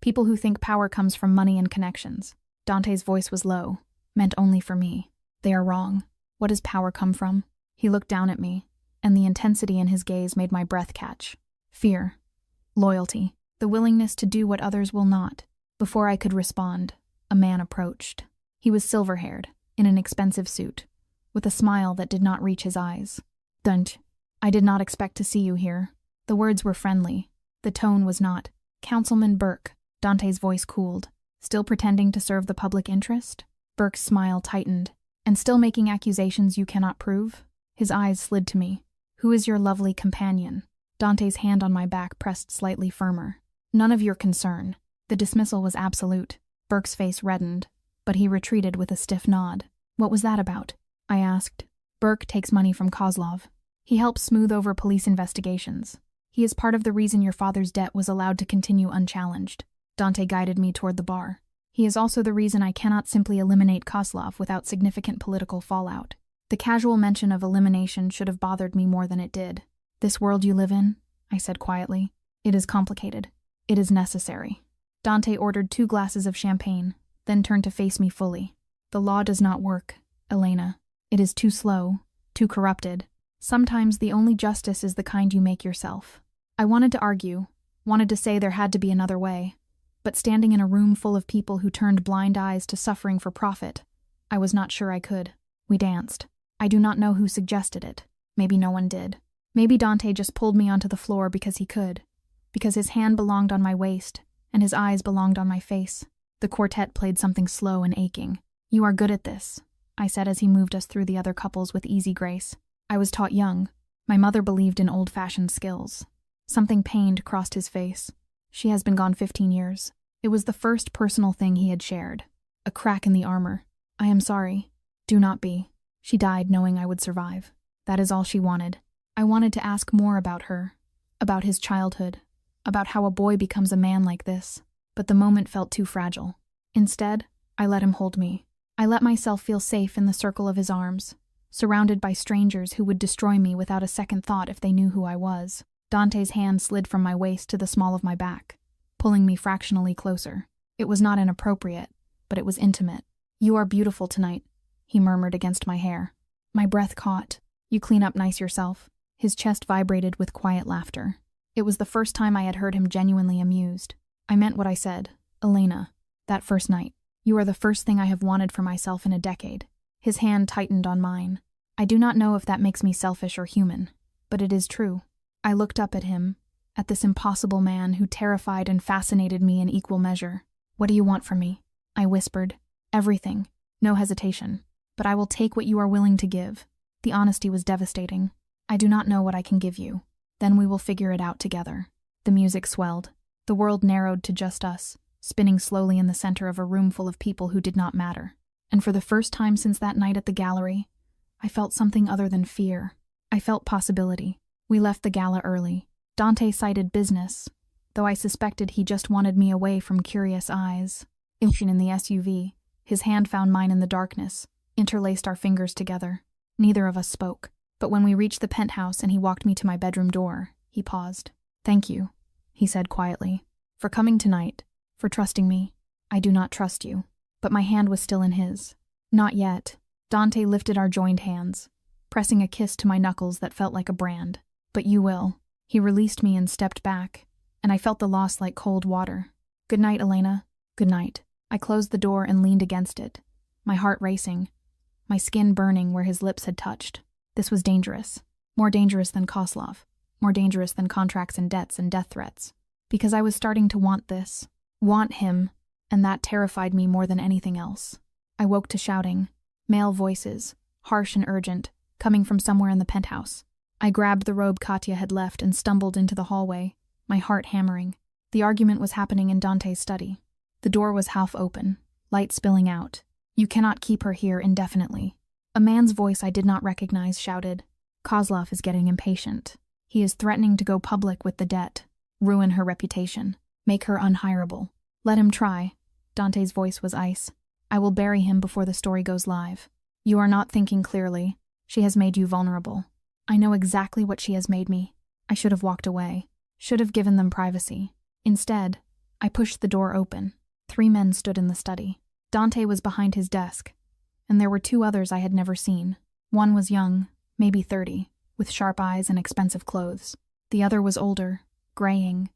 people who think power comes from money and connections. Dante's voice was low, meant only for me. They are wrong. What does power come from? He looked down at me, and the intensity in his gaze made my breath catch. Fear. Loyalty. The willingness to do what others will not. Before I could respond, a man approached. He was silver-haired, in an expensive suit, with a smile that did not reach his eyes. Dunt. I did not expect to see you here. The words were friendly. The tone was not. Councilman Burke. Dante's voice cooled. Still pretending to serve the public interest? Burke's smile tightened. And still making accusations you cannot prove? His eyes slid to me. Who is your lovely companion? Dante's hand on my back pressed slightly firmer. None of your concern. The dismissal was absolute. Burke's face reddened, but he retreated with a stiff nod. What was that about? I asked. Burke takes money from Kozlov. He helps smooth over police investigations. He is part of the reason your father's debt was allowed to continue unchallenged. Dante guided me toward the bar. He is also the reason I cannot simply eliminate Kozlov without significant political fallout. The casual mention of elimination should have bothered me more than it did. This world you live in, I said quietly, it is complicated. It is necessary. Dante ordered 2 glasses of champagne, then turned to face me fully. The law does not work, Elena. It is too slow, too corrupted. Sometimes the only justice is the kind you make yourself. I wanted to argue, wanted to say there had to be another way. But standing in a room full of people who turned blind eyes to suffering for profit, I was not sure I could. We danced. I do not know who suggested it. Maybe no one did. Maybe Dante just pulled me onto the floor because he could. Because his hand belonged on my waist, and his eyes belonged on my face. The quartet played something slow and aching. You are good at this, I said as he moved us through the other couples with easy grace. I was taught young. My mother believed in old-fashioned skills. Something pained crossed his face. She has been gone 15 years. It was the first personal thing he had shared. A crack in the armor. I am sorry. Do not be. She died knowing I would survive. That is all she wanted. I wanted to ask more about her, about his childhood, about how a boy becomes a man like this, but the moment felt too fragile. Instead, I let him hold me. I let myself feel safe in the circle of his arms, surrounded by strangers who would destroy me without a second thought if they knew who I was. Dante's hand slid from my waist to the small of my back, pulling me fractionally closer. It was not inappropriate, but it was intimate. You are beautiful tonight, he murmured against my hair. My breath caught. You clean up nice yourself. His chest vibrated with quiet laughter. It was the first time I had heard him genuinely amused. I meant what I said. Elena, that first night. You are the first thing I have wanted for myself in a decade. His hand tightened on mine. I do not know if that makes me selfish or human, but it is true. I looked up at him, at this impossible man who terrified and fascinated me in equal measure. What do you want from me? I whispered. Everything. No hesitation. But I will take what you are willing to give. The honesty was devastating. I do not know what I can give you. Then we will figure it out together. The music swelled. The world narrowed to just us, spinning slowly in the center of a room full of people who did not matter. And for the first time since that night at the gallery, I felt something other than fear. I felt possibility. We left the gala early. Dante cited business, though I suspected he just wanted me away from curious eyes. In the SUV, his hand found mine in the darkness, interlaced our fingers together. Neither of us spoke, but when we reached the penthouse and he walked me to my bedroom door, he paused. Thank you, he said quietly, for coming tonight, for trusting me. I do not trust you. But my hand was still in his. Not yet. Dante lifted our joined hands, pressing a kiss to my knuckles that felt like a brand. But you will. He released me and stepped back, and I felt the loss like cold water. Good night, Elena. Good night. I closed the door and leaned against it, my heart racing, my skin burning where his lips had touched. This was dangerous. More dangerous than Kozlov. More dangerous than contracts and debts and death threats. Because I was starting to want this. Want him, and that terrified me more than anything else. I woke to shouting. Male voices, harsh and urgent, coming from somewhere in the penthouse. I grabbed the robe Katya had left and stumbled into the hallway, my heart hammering. The argument was happening in Dante's study. The door was half open, light spilling out. You cannot keep her here indefinitely. A man's voice I did not recognize shouted. Kozlov is getting impatient. He is threatening to go public with the debt, ruin her reputation, make her unhireable. Let him try. Dante's voice was ice. I will bury him before the story goes live. You are not thinking clearly. She has made you vulnerable. I know exactly what she has made me. I should have walked away. Should have given them privacy. Instead, I pushed the door open. 3 men stood in the study. Dante was behind his desk, and there were 2 others I had never seen. One was young, maybe 30, with sharp eyes and expensive clothes. The other was older, graying,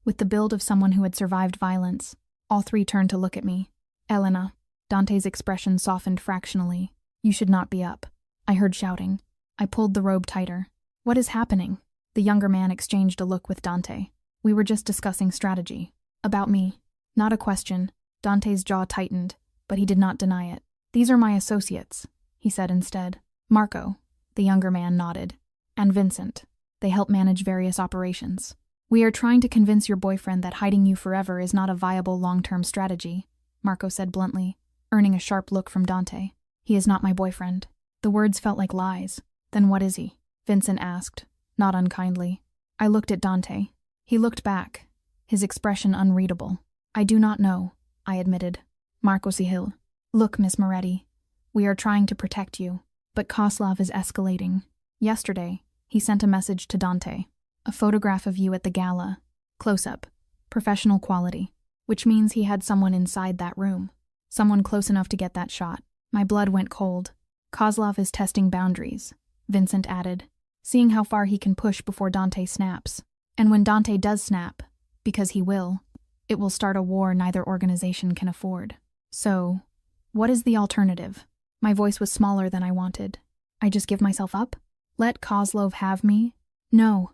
with the build of someone who had survived violence. All 3 turned to look at me. Elena. Dante's expression softened fractionally. You should not be up. I heard shouting. I pulled the robe tighter. What is happening? The younger man exchanged a look with Dante. We were just discussing strategy. About me. Not a question. Dante's jaw tightened, but he did not deny it. These are my associates, he said instead. Marco. The younger man nodded. And Vincent. They help manage various operations. We are trying to convince your boyfriend that hiding you forever is not a viable long-term strategy, Marco said bluntly, earning a sharp look from Dante. He is not my boyfriend. The words felt like lies. Then what is he? Vincent asked, not unkindly. I looked at Dante. He looked back, his expression unreadable. I do not know, I admitted. Marco Sihil. Look, Miss Moretti. We are trying to protect you, but Kozlov is escalating. Yesterday, he sent a message to Dante. A photograph of you at the gala. Close-up. Professional quality. Which means he had someone inside that room. Someone close enough to get that shot. My blood went cold. Kozlov is testing boundaries, Vincent added, seeing how far he can push before Dante snaps. And when Dante does snap, because he will, it will start a war neither organization can afford. So, what is the alternative? My voice was smaller than I wanted. I just give myself up? Let Kozlov have me? No.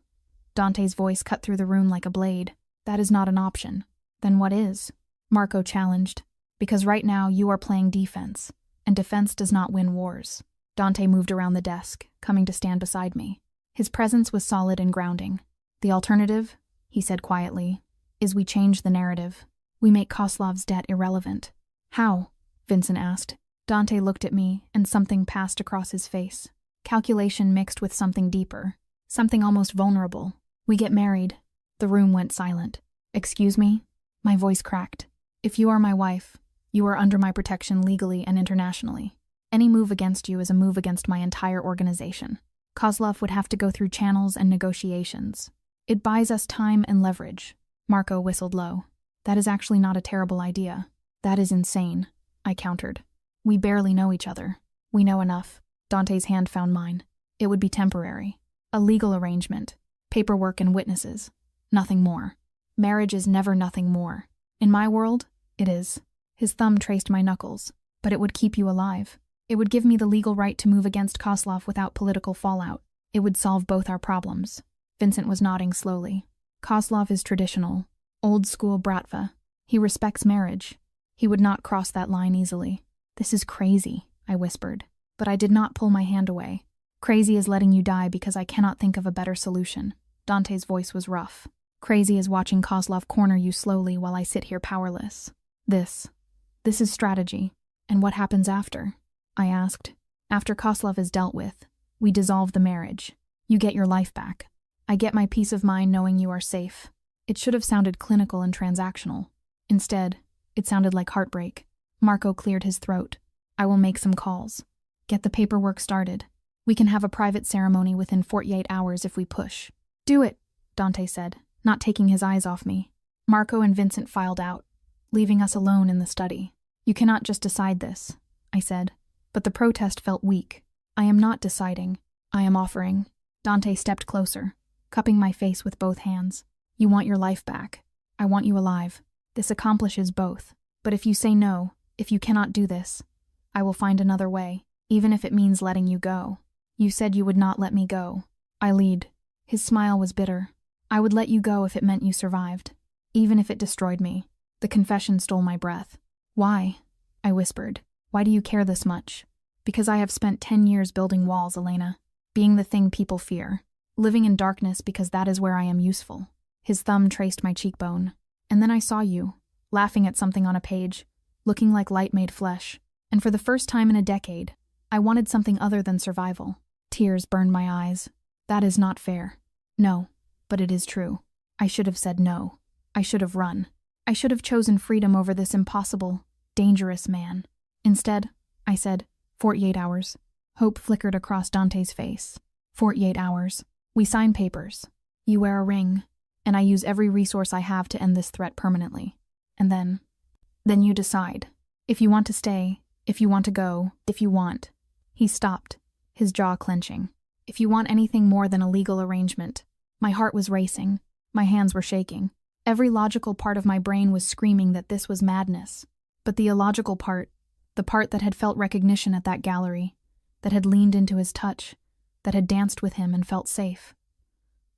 Dante's voice cut through the room like a blade. That is not an option. Then what is? Marco challenged. Because right now you are playing defense, and defense does not win wars. Dante moved around the desk, coming to stand beside me. His presence was solid and grounding. The alternative, he said quietly, is we change the narrative. We make Koslov's debt irrelevant. How? Vincent asked. Dante looked at me, and something passed across his face. Calculation mixed with something deeper. Something almost vulnerable. We get married. The room went silent. Excuse me? My voice cracked. If you are my wife, you are under my protection legally and internationally. Any move against you is a move against my entire organization. Koslov would have to go through channels and negotiations. It buys us time and leverage. Marco whistled low. That is actually not a terrible idea. That is insane, I countered. We barely know each other. We know enough. Dante's hand found mine. It would be temporary. A legal arrangement. Paperwork and witnesses. Nothing more. Marriage is never nothing more. In my world, it is. His thumb traced my knuckles. But it would keep you alive. It would give me the legal right to move against Koslov without political fallout. It would solve both our problems. Vincent was nodding slowly. Koslov is traditional. Old-school bratva. He respects marriage. He would not cross that line easily. This is crazy, I whispered. But I did not pull my hand away. Crazy is letting you die because I cannot think of a better solution. Dante's voice was rough. Crazy is watching Koslov corner you slowly while I sit here powerless. This is strategy. And what happens after? I asked. After Koslov is dealt with, we dissolve the marriage. You get your life back. I get my peace of mind knowing you are safe. It should have sounded clinical and transactional. Instead, it sounded like heartbreak. Marco cleared his throat. I will make some calls. Get the paperwork started. We can have a private ceremony within 48 hours if we push. Do it, Dante said, not taking his eyes off me. Marco and Vincent filed out, leaving us alone in the study. You cannot just decide this, I said, but the protest felt weak. I am not deciding. I am offering. Dante stepped closer, cupping my face with both hands. You want your life back. I want you alive. This accomplishes both. But if you say no, if you cannot do this, I will find another way, even if it means letting you go. You said you would not let me go. I lead. His smile was bitter. I would let you go if it meant you survived, even if it destroyed me. The confession stole my breath. Why? I whispered. Why do you care this much? Because I have spent 10 years building walls, Elena. Being the thing people fear. Living in darkness because that is where I am useful. His thumb traced my cheekbone. And then I saw you, laughing at something on a page, looking like light made flesh. And for the first time in a decade, I wanted something other than survival. Tears burned my eyes. That is not fair. No, but it is true. I should have said no. I should have run. I should have chosen freedom over this impossible, dangerous man. Instead, I said, 48 hours. Hope flickered across Dante's face. 48 hours. We sign papers. You wear a ring, and I use every resource I have to end this threat permanently. And then you decide. If you want to stay, if you want to go, if you want. He stopped, his jaw clenching. If you want anything more than a legal arrangement. My heart was racing. My hands were shaking. Every logical part of my brain was screaming that this was madness. But the illogical part, the part that had felt recognition at that gallery, that had leaned into his touch, that had danced with him and felt safe.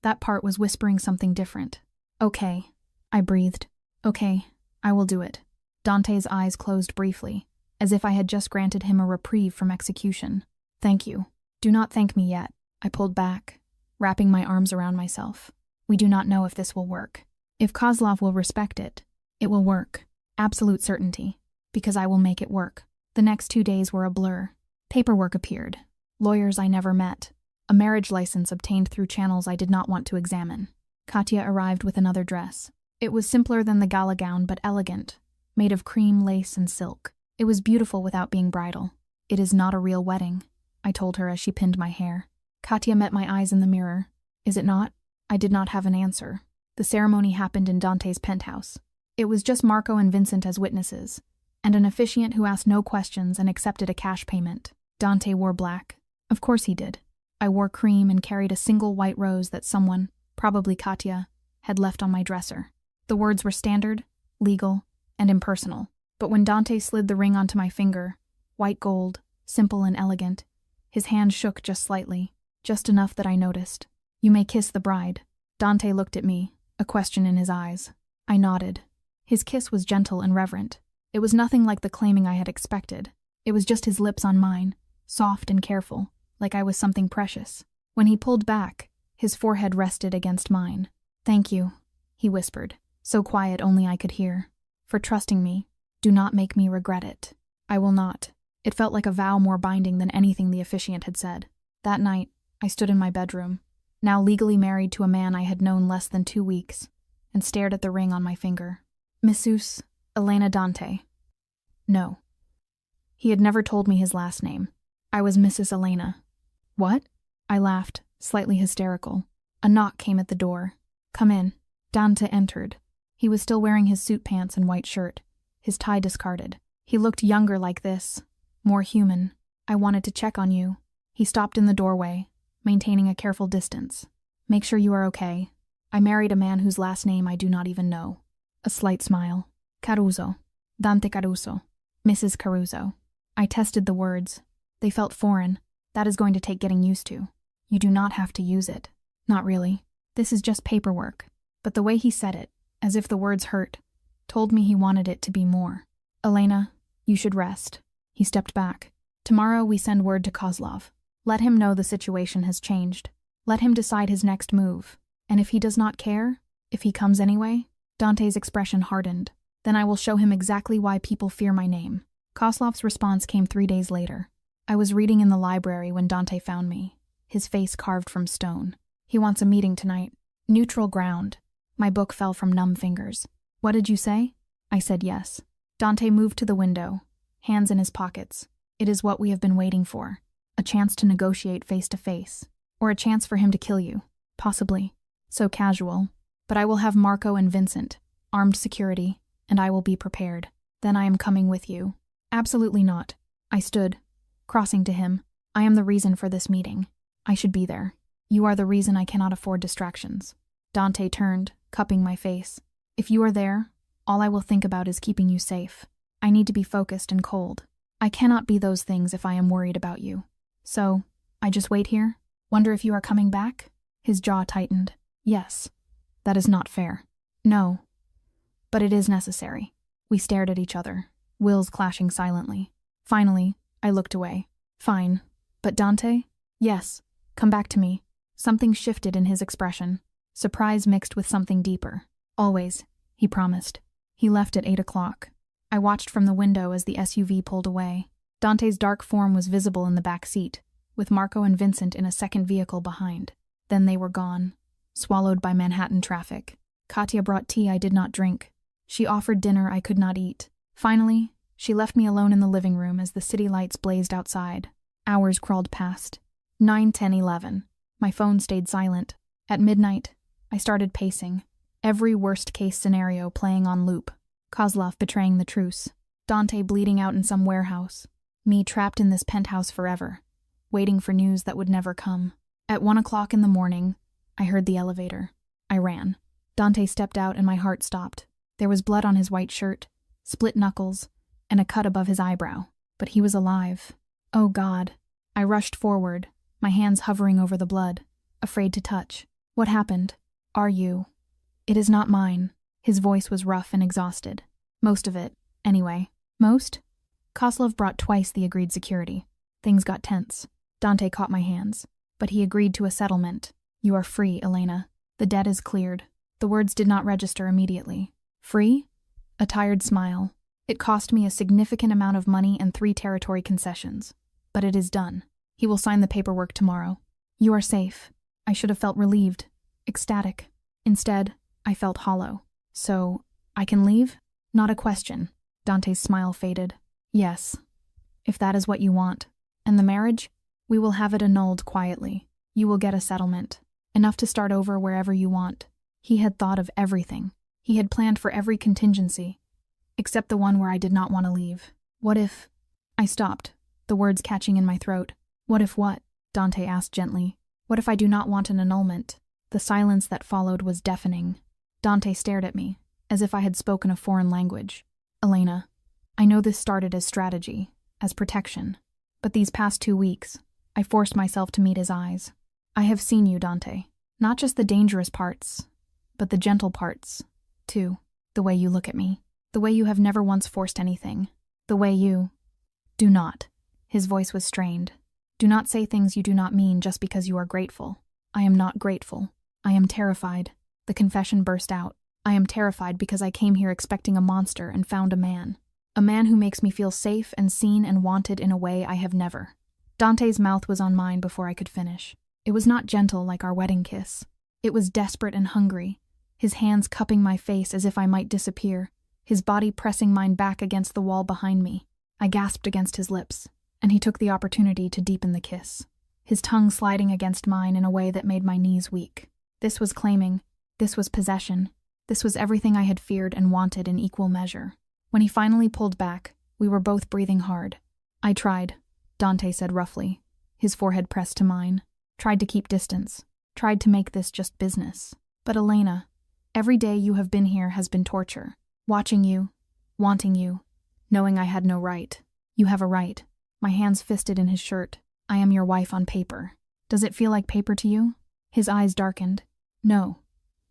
That part was whispering something different. Okay, I breathed. Okay, I will do it. Dante's eyes closed briefly, as if I had just granted him a reprieve from execution. Thank you. Do not thank me yet. I pulled back, wrapping my arms around myself. We do not know if this will work. If Koslov will respect it, it will work. Absolute certainty. Because I will make it work. The next 2 days were a blur. Paperwork appeared. Lawyers I never met. A marriage license obtained through channels I did not want to examine. Katya arrived with another dress. It was simpler than the gala gown, but elegant, made of cream, lace, and silk. It was beautiful without being bridal. It is not a real wedding, I told her as she pinned my hair. Katya met my eyes in the mirror. Is it not? I did not have an answer. The ceremony happened in Dante's penthouse. It was just Marco and Vincent as witnesses, and an officiant who asked no questions and accepted a cash payment. Dante wore black. Of course he did. I wore cream and carried a single white rose that someone, probably Katya, had left on my dresser. The words were standard, legal, and impersonal. But when Dante slid the ring onto my finger, white gold, simple and elegant, his hand shook just slightly, just enough that I noticed. You may kiss the bride. Dante looked at me, a question in his eyes. I nodded. His kiss was gentle and reverent. It was nothing like the claiming I had expected. It was just his lips on mine, soft and careful, like I was something precious. When he pulled back, His forehead rested against mine. "Thank you," he whispered, so quiet only I could hear. "For trusting me. Do not make me regret it." "I will not." It felt like a vow more binding than anything the officiant had said. That night, I stood in my bedroom, now legally married to a man I had known less than 2 weeks, and stared at the ring on my finger. Mrs. Elena Dante. No. He had never told me his last name. I was Mrs. Elena. What? I laughed, slightly hysterical. A knock came at the door. "Come in." Dante entered. He was still wearing his suit pants and white shirt, his tie discarded. He looked younger like this, more human. "I wanted to check on you." He stopped in the doorway, maintaining a careful distance. "Make sure you are okay. I married a man whose last name I do not even know." A slight smile. "Caruso. Dante Caruso. Mrs. Caruso." I tested the words. They felt foreign. "That is going to take getting used to. You do not have to use it." "Not really. This is just paperwork." But the way he said it, as if the words hurt, told me he wanted it to be more. "Elena, you should rest." He stepped back. "Tomorrow we send word to Kozlov. Let him know the situation has changed. Let him decide his next move. And if he does not care, if he comes anyway." Dante's expression hardened. "Then I will show him exactly why people fear my name." Kozlov's response came 3 days later. I was reading in the library when Dante found me, his face carved from stone. "He wants a meeting tonight." Neutral ground. My book fell from numb fingers. "What did you say?" I said yes. Dante moved to the window, hands in his pockets. "It is what we have been waiting for. A chance to negotiate face to face. Or a chance for him to kill you. Possibly. So casual. But I will have Marco and Vincent, armed security, and I will be prepared. Then I am coming with you." "Absolutely not." I stood, crossing to him. "I am the reason for this meeting. I should be there. You are the reason I cannot afford distractions." Dante turned, cupping my face. "If you are there, all I will think about is keeping you safe. I need to be focused and cold. I cannot be those things if I am worried about you. So, I just wait here? Wonder if you are coming back?" His jaw tightened. "Yes." "That is not fair." "No. But it is necessary." We stared at each other, wills clashing silently. Finally, I looked away. "Fine. But Dante?" "Yes. Come back to me." Something shifted in his expression. Surprise mixed with something deeper. "Always," he promised. He left at 8 o'clock. I watched from the window as the SUV pulled away. Dante's dark form was visible in the back seat, with Marco and Vincent in a second vehicle behind. Then they were gone, swallowed by Manhattan traffic. Katya brought tea I did not drink. She offered dinner I could not eat. Finally, she left me alone in the living room as the city lights blazed outside. Hours crawled past. 9, 10, 11. My phone stayed silent. At midnight, I started pacing, every worst-case scenario playing on loop. Kozlov betraying the truce. Dante bleeding out in some warehouse. Me trapped in this penthouse forever, waiting for news that would never come. At 1 o'clock in the morning, I heard the elevator. I ran. Dante stepped out and my heart stopped. There was blood on his white shirt, split knuckles, and a cut above his eyebrow. But he was alive. Oh God. I rushed forward, my hands hovering over the blood, afraid to touch. "What happened? Are you?" "It is not mine." His voice was rough and exhausted. "Most of it, anyway." "Most?" Kozlov brought twice the agreed security. Things got tense. Dante caught my hands. "But he agreed to a settlement. You are free, Elena. The debt is cleared." The words did not register immediately. "Free?" A tired smile. "It cost me a significant amount of money and 3 territory concessions. But it is done. He will sign the paperwork tomorrow." "You are safe." I should have felt relieved, ecstatic. Instead, I felt hollow. "So, I can leave?" "Not a question." Dante's smile faded. "Yes, if that is what you want. And the marriage? We will have it annulled quietly. You will get a settlement. Enough to start over wherever you want." He had thought of everything. He had planned for every contingency, except the one where I did not want to leave. "What if—" I stopped, the words catching in my throat. "What if what?" Dante asked gently. "What if I do not want an annulment?" The silence that followed was deafening. Dante stared at me, as if I had spoken a foreign language. "Elena, I know this started as strategy, as protection, but these past 2 weeks, I forced myself to meet his eyes. I have seen you, Dante. Not just the dangerous parts, but the gentle parts, too. The way you look at me. The way you have never once forced anything. The way you— Do not." His voice was strained. "Do not say things you do not mean just because you are grateful. I am not grateful. I am terrified. The confession burst out. I am terrified because I came here expecting a monster and found a man. A man who makes me feel safe and seen and wanted in a way I have never. Dante's mouth was on mine before I could finish. It was not gentle like our wedding kiss. It was desperate and hungry, his hands cupping my face as if I might disappear, his body pressing mine back against the wall behind me. I gasped against his lips, and he took the opportunity to deepen the kiss, his tongue sliding against mine in a way that made my knees weak. This was claiming. This was possession. This was everything I had feared and wanted in equal measure. When he finally pulled back, we were both breathing hard. I tried, Dante said roughly, his forehead pressed to mine. Tried to keep distance. Tried to make this just business. But Elena, every day you have been here has been torture. Watching you, wanting you, knowing I had no right. You have a right. My hands fisted in his shirt. I am your wife on paper. Does it feel like paper to you? His eyes darkened. No.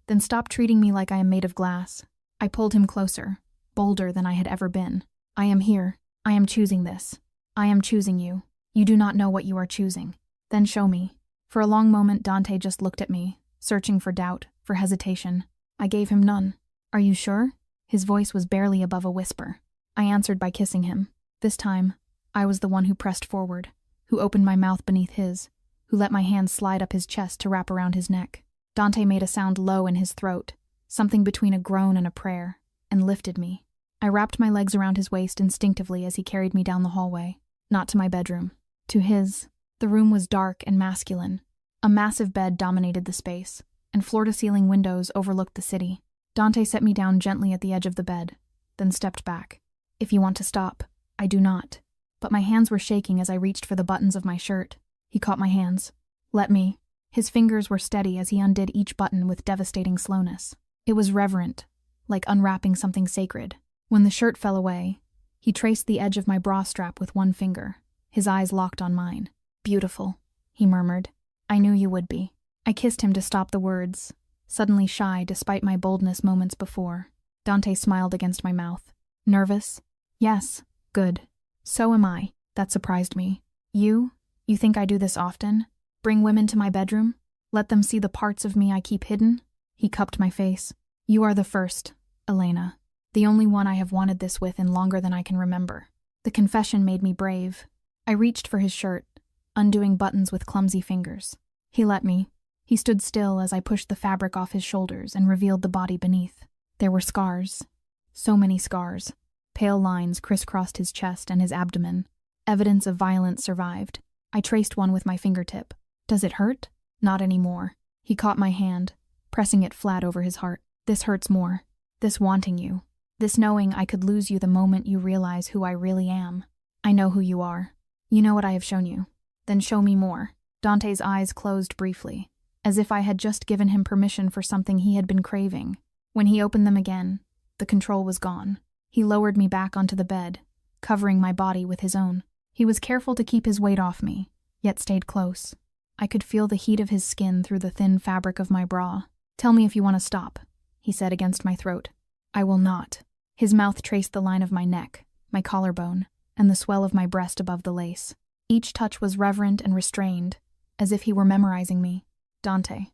Then stop treating me like I am made of glass. I pulled him closer, bolder than I had ever been. I am here. I am choosing this. I am choosing you. You do not know what you are choosing. Then show me. For a long moment, Dante just looked at me, searching for doubt, for hesitation. I gave him none. Are you sure? His voice was barely above a whisper. I answered by kissing him. This time, I was the one who pressed forward, who opened my mouth beneath his, who let my hands slide up his chest to wrap around his neck. Dante made a sound low in his throat, something between a groan and a prayer, and lifted me. I wrapped my legs around his waist instinctively as he carried me down the hallway, not to my bedroom, to his. The room was dark and masculine. A massive bed dominated the space, and floor-to-ceiling windows overlooked the city. Dante set me down gently at the edge of the bed, then stepped back. If you want to stop, I do not. But my hands were shaking as I reached for the buttons of my shirt. He caught my hands. Let me. His fingers were steady as he undid each button with devastating slowness. It was reverent, like unwrapping something sacred. When the shirt fell away, he traced the edge of my bra strap with one finger, his eyes locked on mine. Beautiful, he murmured. I knew you would be. I kissed him to stop the words, suddenly shy despite my boldness moments before. Dante smiled against my mouth. Nervous? Yes. Good. So am I. That surprised me. You think I do this often? Bring women to my bedroom? Let them see the parts of me I keep hidden? He cupped my face. You are the first, Elena. The only one I have wanted this with in longer than I can remember. The confession made me brave. I reached for his shirt, undoing buttons with clumsy fingers. He let me. He stood still as I pushed the fabric off his shoulders and revealed the body beneath. There were scars. So many scars. Pale lines crisscrossed his chest and his abdomen. Evidence of violence survived. I traced one with my fingertip. Does it hurt? Not anymore. He caught my hand, pressing it flat over his heart. This hurts more. This wanting you. This knowing I could lose you the moment you realize who I really am. I know who you are. You know what I have shown you. Then show me more. Dante's eyes closed briefly, as if I had just given him permission for something he had been craving. When he opened them again, the control was gone. He lowered me back onto the bed, covering my body with his own. He was careful to keep his weight off me, yet stayed close. I could feel the heat of his skin through the thin fabric of my bra. Tell me if you want to stop, he said against my throat. I will not. His mouth traced the line of my neck, my collarbone, and the swell of my breast above the lace. Each touch was reverent and restrained, as if he were memorizing me. Dante.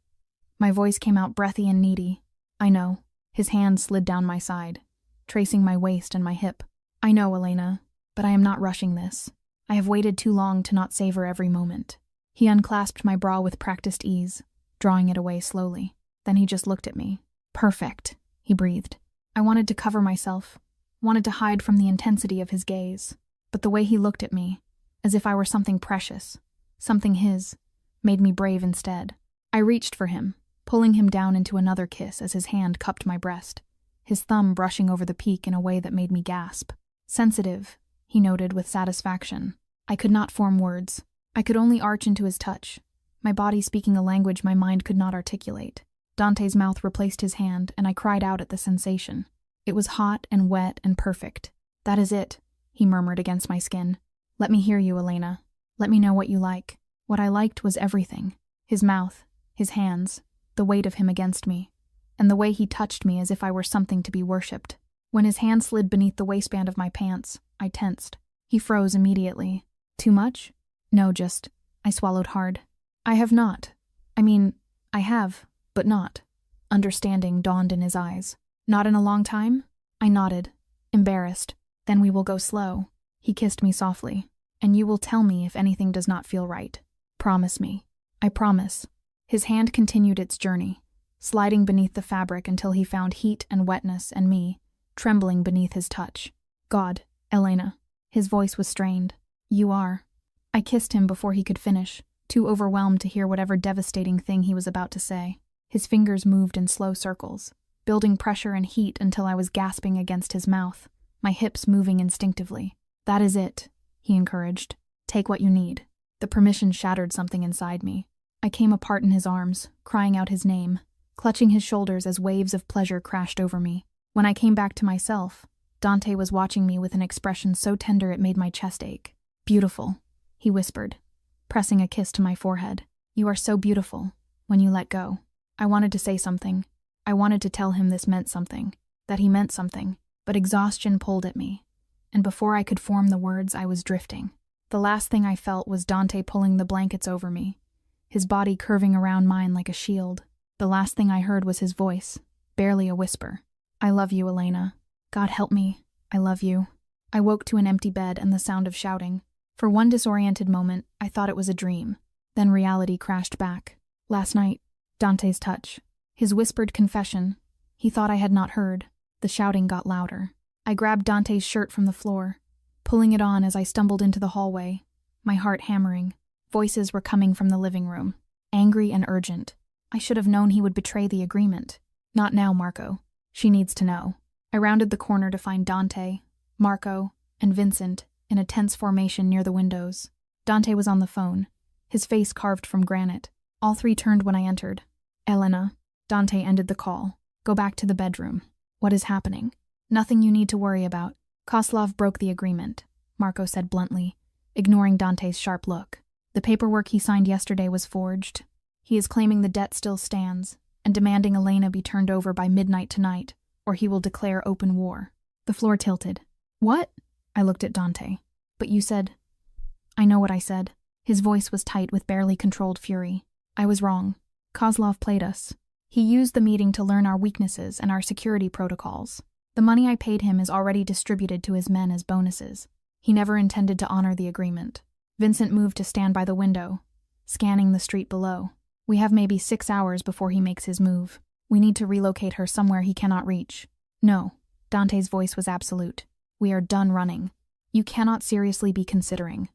My voice came out breathy and needy. I know. His hand slid down my side, tracing my waist and my hip. I know, Elena, but I am not rushing this. I have waited too long to not savor every moment. He unclasped my bra with practiced ease, drawing it away slowly. Then he just looked at me. Perfect, he breathed. I wanted to cover myself, wanted to hide from the intensity of his gaze. But the way he looked at me, as if I were something precious, something his, made me brave instead. I reached for him, pulling him down into another kiss as his hand cupped my breast, his thumb brushing over the peak in a way that made me gasp. Sensitive, he noted with satisfaction. I could not form words. I could only arch into his touch, my body speaking a language my mind could not articulate. Dante's mouth replaced his hand, and I cried out at the sensation. It was hot and wet and perfect. That is it, he murmured against my skin. Let me hear you, Elena. Let me know what you like. What I liked was everything. His mouth, his hands, the weight of him against me, and the way he touched me as if I were something to be worshipped. When his hand slid beneath the waistband of my pants, I tensed. He froze immediately. Too much? No, just. I swallowed hard. I have not. I mean, I have, but not. Understanding dawned in his eyes. Not in a long time? I nodded, embarrassed. Then we will go slow. He kissed me softly. And you will tell me if anything does not feel right. Promise me. I promise. His hand continued its journey, sliding beneath the fabric until he found heat and wetness and me, trembling beneath his touch. God, Elena. His voice was strained. You are. I kissed him before he could finish, too overwhelmed to hear whatever devastating thing he was about to say. His fingers moved in slow circles, building pressure and heat until I was gasping against his mouth, my hips moving instinctively. That is it, he encouraged. Take what you need. The permission shattered something inside me. I came apart in his arms, crying out his name, clutching his shoulders as waves of pleasure crashed over me. When I came back to myself, Dante was watching me with an expression so tender it made my chest ache. Beautiful, he whispered, pressing a kiss to my forehead. You are so beautiful, when you let go. I wanted to say something. I wanted to tell him this meant something, that he meant something, but exhaustion pulled at me, and before I could form the words, I was drifting. The last thing I felt was Dante pulling the blankets over me, his body curving around mine like a shield. The last thing I heard was his voice, barely a whisper. I love you, Elena. God help me. I love you. I woke to an empty bed and the sound of shouting. For one disoriented moment, I thought it was a dream. Then reality crashed back. Last night, Dante's touch. His whispered confession. He thought I had not heard. The shouting got louder. I grabbed Dante's shirt from the floor, pulling it on as I stumbled into the hallway, my heart hammering. Voices were coming from the living room, angry and urgent. I should have known he would betray the agreement. Not now, Marco. She needs to know. I rounded the corner to find Dante, Marco, and Vincent in a tense formation near the windows. Dante was on the phone, his face carved from granite. All three turned when I entered. Elena. Dante ended the call. Go back to the bedroom. What is happening? Nothing you need to worry about. Kozlov broke the agreement, Marco said bluntly, ignoring Dante's sharp look. The paperwork he signed yesterday was forged. He is claiming the debt still stands, and demanding Elena be turned over by midnight tonight, or he will declare open war. The floor tilted. What? I looked at Dante. But you said... I know what I said. His voice was tight with barely controlled fury. I was wrong. Kozlov played us. He used the meeting to learn our weaknesses and our security protocols. The money I paid him is already distributed to his men as bonuses. He never intended to honor the agreement. Vincent moved to stand by the window, scanning the street below. We have maybe 6 hours before he makes his move. We need to relocate her somewhere he cannot reach. No, Dante's voice was absolute. We are done running. You cannot seriously be considering.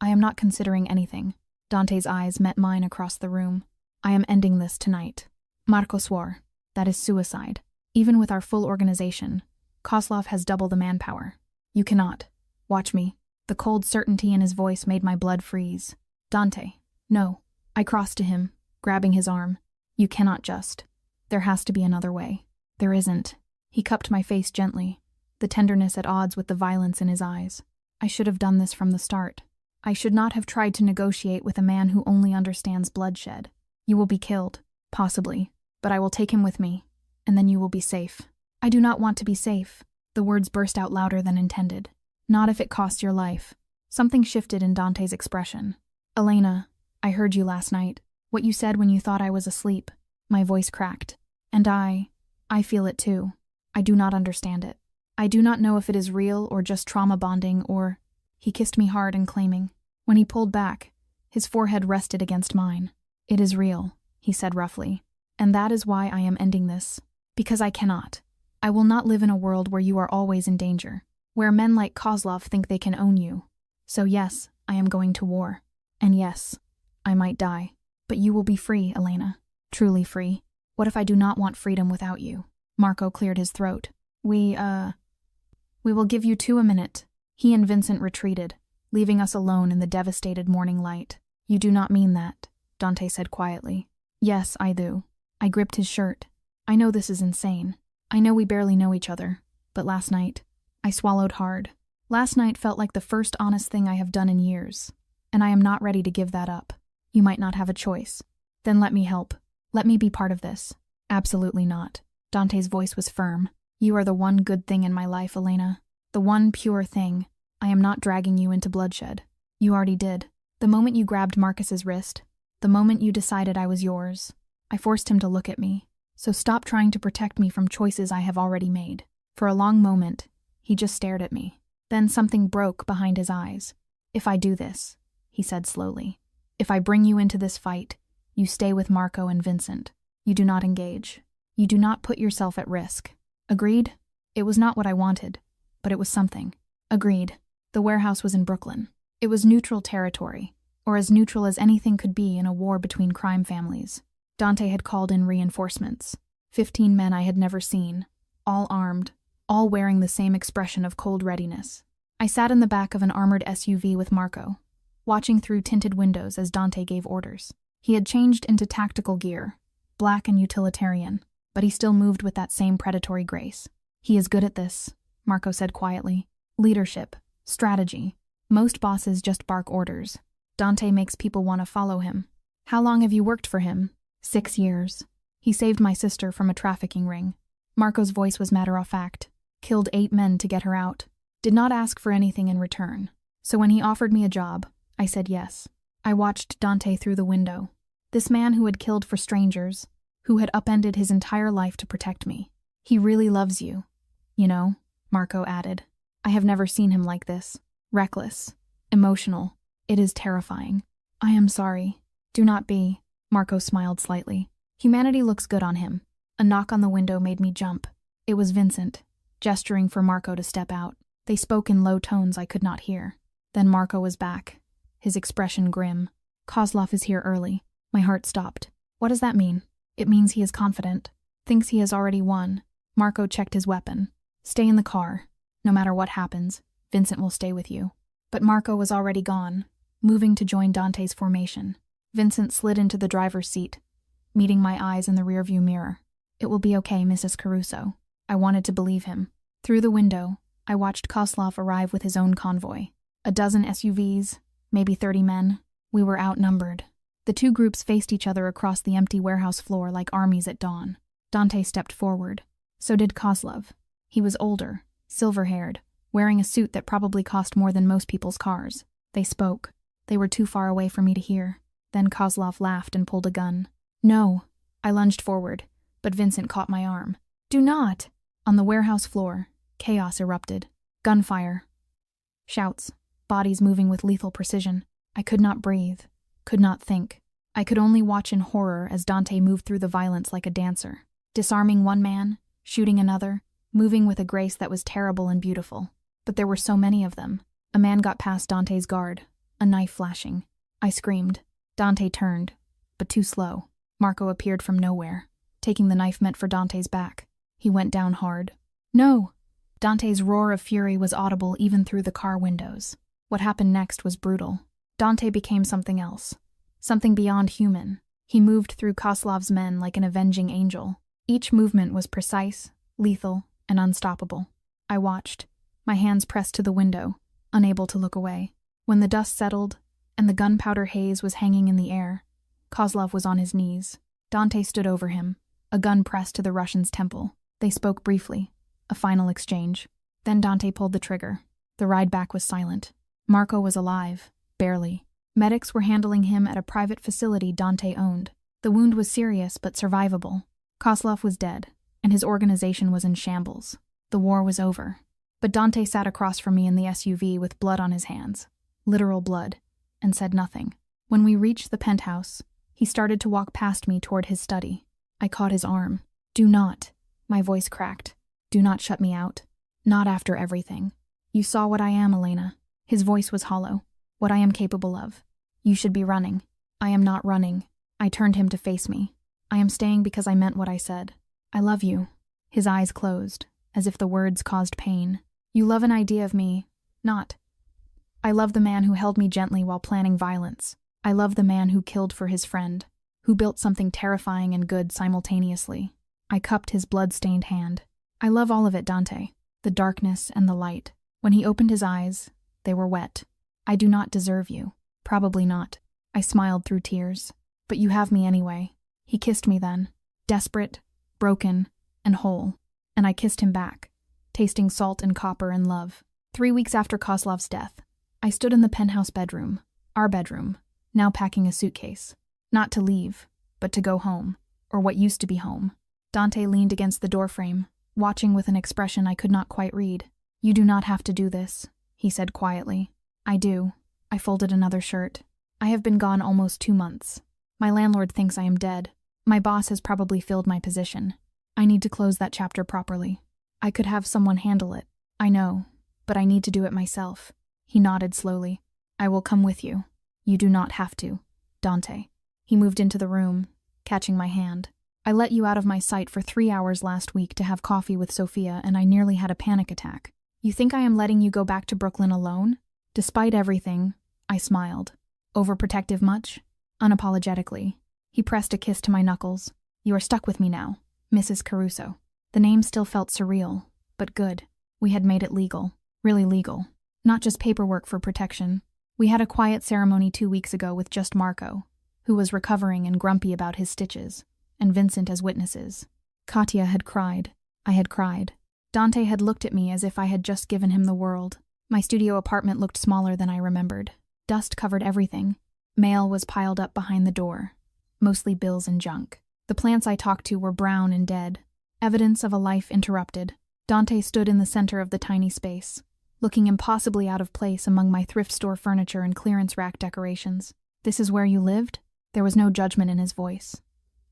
I am not considering anything. Dante's eyes met mine across the room. I am ending this tonight. Marco swore. That is suicide. Even with our full organization, Kozlov has double the manpower. You cannot. Watch me. The cold certainty in his voice made my blood freeze. Dante. No. I crossed to him, grabbing his arm. You cannot just. There has to be another way. There isn't. He cupped my face gently, the tenderness at odds with the violence in his eyes. I should have done this from the start. I should not have tried to negotiate with a man who only understands bloodshed. You will be killed, possibly, but I will take him with me, and then you will be safe. I do not want to be safe. The words burst out louder than intended. Not if it costs your life. Something shifted in Dante's expression. Elena, I heard you last night. What you said when you thought I was asleep. My voice cracked. And I feel it too. I do not understand it. I do not know if it is real or just trauma bonding or... He kissed me hard and claiming. When he pulled back, his forehead rested against mine. It is real, he said roughly. And that is why I am ending this. Because I cannot. I will not live in a world where you are always in danger, where men like Kozlov think they can own you. So yes, I am going to war. And yes, I might die. But you will be free, Elena. Truly free. What if I do not want freedom without you? Marco cleared his throat. We will give you 2 a minute. He and Vincent retreated, leaving us alone in the devastated morning light. You do not mean that, Dante said quietly. Yes, I do. I gripped his shirt. I know this is insane. I know we barely know each other. But last night, I swallowed hard. Last night felt like the first honest thing I have done in years, and I am not ready to give that up. You might not have a choice. Then let me help. Let me be part of this. Absolutely not. Dante's voice was firm. You are the one good thing in my life, Elena. The one pure thing. I am not dragging you into bloodshed. You already did. The moment you grabbed Marcus's wrist, The moment you decided I was yours, I forced him to look at me. So stop trying to protect me from choices I have already made. For a long moment, he just stared at me. Then something broke behind his eyes. If I do this, he said slowly, if I bring you into this fight, you stay with Marco and Vincent. You do not engage. You do not put yourself at risk. Agreed? It was not what I wanted, but it was something. Agreed. The warehouse was in Brooklyn. It was neutral territory, or as neutral as anything could be in a war between crime families. Dante had called in reinforcements. 15 men I had never seen, all armed, all wearing the same expression of cold readiness. I sat in the back of an armored SUV with Marco, watching through tinted windows as Dante gave orders. He had changed into tactical gear, black and utilitarian, but he still moved with that same predatory grace. He is good at this, Marco said quietly. Leadership, strategy. Most bosses just bark orders. Dante makes people want to follow him. How long have you worked for him? 6 years. He saved my sister from a trafficking ring. Marco's voice was matter-of-fact. Killed 8 men to get her out. Did not ask for anything in return. So when he offered me a job, I said yes. I watched Dante through the window. This man who had killed for strangers, who had upended his entire life to protect me. He really loves you. You know, Marco added. I have never seen him like this. Reckless. Emotional. It is terrifying. I am sorry. Do not be. Marco smiled slightly. Humanity looks good on him. A knock on the window made me jump. It was Vincent, gesturing for Marco to step out. They spoke in low tones I could not hear. Then Marco was back, his expression grim. Kozlov is here early. My heart stopped. What does that mean? It means he is confident. Thinks he has already won. Marco checked his weapon. Stay in the car. No matter what happens, Vincent will stay with you. But Marco was already gone, moving to join Dante's formation. Vincent slid into the driver's seat, meeting my eyes in the rearview mirror. It will be okay, Mrs. Caruso. I wanted to believe him. Through the window, I watched Kozlov arrive with his own convoy. A dozen SUVs, maybe 30 men. We were outnumbered. The two groups faced each other across the empty warehouse floor like armies at dawn. Dante stepped forward. So did Kozlov. He was older, silver-haired, wearing a suit that probably cost more than most people's cars. They spoke. They were too far away for me to hear. Then Kozlov laughed and pulled a gun. No. I lunged forward, but Vincent caught my arm. Do not! On the warehouse floor, chaos erupted. Gunfire. Shouts. Bodies moving with lethal precision. I could not breathe. Could not think. I could only watch in horror as Dante moved through the violence like a dancer. Disarming one man, shooting another, moving with a grace that was terrible and beautiful. But there were so many of them. A man got past Dante's guard, a knife flashing. I screamed. Dante turned, but too slow. Marco appeared from nowhere, taking the knife meant for Dante's back. He went down hard. No! Dante's roar of fury was audible even through the car windows. What happened next was brutal. Dante became something else. Something beyond human. He moved through Kozlov's men like an avenging angel. Each movement was precise, lethal, and unstoppable. I watched, my hands pressed to the window, unable to look away. When the dust settled, and the gunpowder haze was hanging in the air, Kozlov was on his knees. Dante stood over him, a gun pressed to the Russian's temple. They spoke briefly, a final exchange. Then Dante pulled the trigger. The ride back was silent. Marco was alive, barely. Medics were handling him at a private facility Dante owned. The wound was serious but survivable. Kozlov was dead, and his organization was in shambles. The war was over. But Dante sat across from me in the SUV with blood on his hands, literal blood, and said nothing. When we reached the penthouse, he started to walk past me toward his study. I caught his arm. Do not. My voice cracked. Do not shut me out. Not after everything. You saw what I am, Elena. His voice was hollow. What I am capable of. You should be running. I am not running. I turned him to face me. I am staying because I meant what I said. I love you. His eyes closed, as if the words caused pain. You love an idea of me. Not. I love the man who held me gently while planning violence. I love the man who killed for his friend, who built something terrifying and good simultaneously. I cupped his blood-stained hand. I love all of it, Dante. The darkness and the light. When he opened his eyes, they were wet. I do not deserve you. Probably not. I smiled through tears. But you have me anyway. He kissed me then. Desperate, broken, and whole. And I kissed him back, tasting salt and copper and love. 3 weeks after Kozlov's death, I stood in the penthouse bedroom, our bedroom, now packing a suitcase. Not to leave, but to go home, or what used to be home. Dante leaned against the doorframe, watching with an expression I could not quite read. You do not have to do this, he said quietly. I do. I folded another shirt. I have been gone almost 2 months. My landlord thinks I am dead. My boss has probably filled my position. I need to close that chapter properly. I could have someone handle it. I know, but I need to do it myself. He nodded slowly. I will come with you. You do not have to, Dante. He moved into the room, catching my hand. I let you out of my sight for 3 hours last week to have coffee with Sophia, and I nearly had a panic attack. You think I am letting you go back to Brooklyn alone? Despite everything, I smiled. Overprotective much? Unapologetically. He pressed a kiss to my knuckles. You are stuck with me now, Mrs. Caruso. The name still felt surreal, but good. We had made it legal. Really legal. Not just paperwork for protection. We had a quiet ceremony 2 weeks ago with just Marco, who was recovering and grumpy about his stitches, and Vincent as witnesses. Katya had cried. I had cried. Dante had looked at me as if I had just given him the world. My studio apartment looked smaller than I remembered. Dust covered everything. Mail was piled up behind the door. Mostly bills and junk. The plants I talked to were brown and dead. Evidence of a life interrupted. Dante stood in the center of the tiny space, looking impossibly out of place among my thrift store furniture and clearance rack decorations. This is where you lived? There was no judgment in his voice.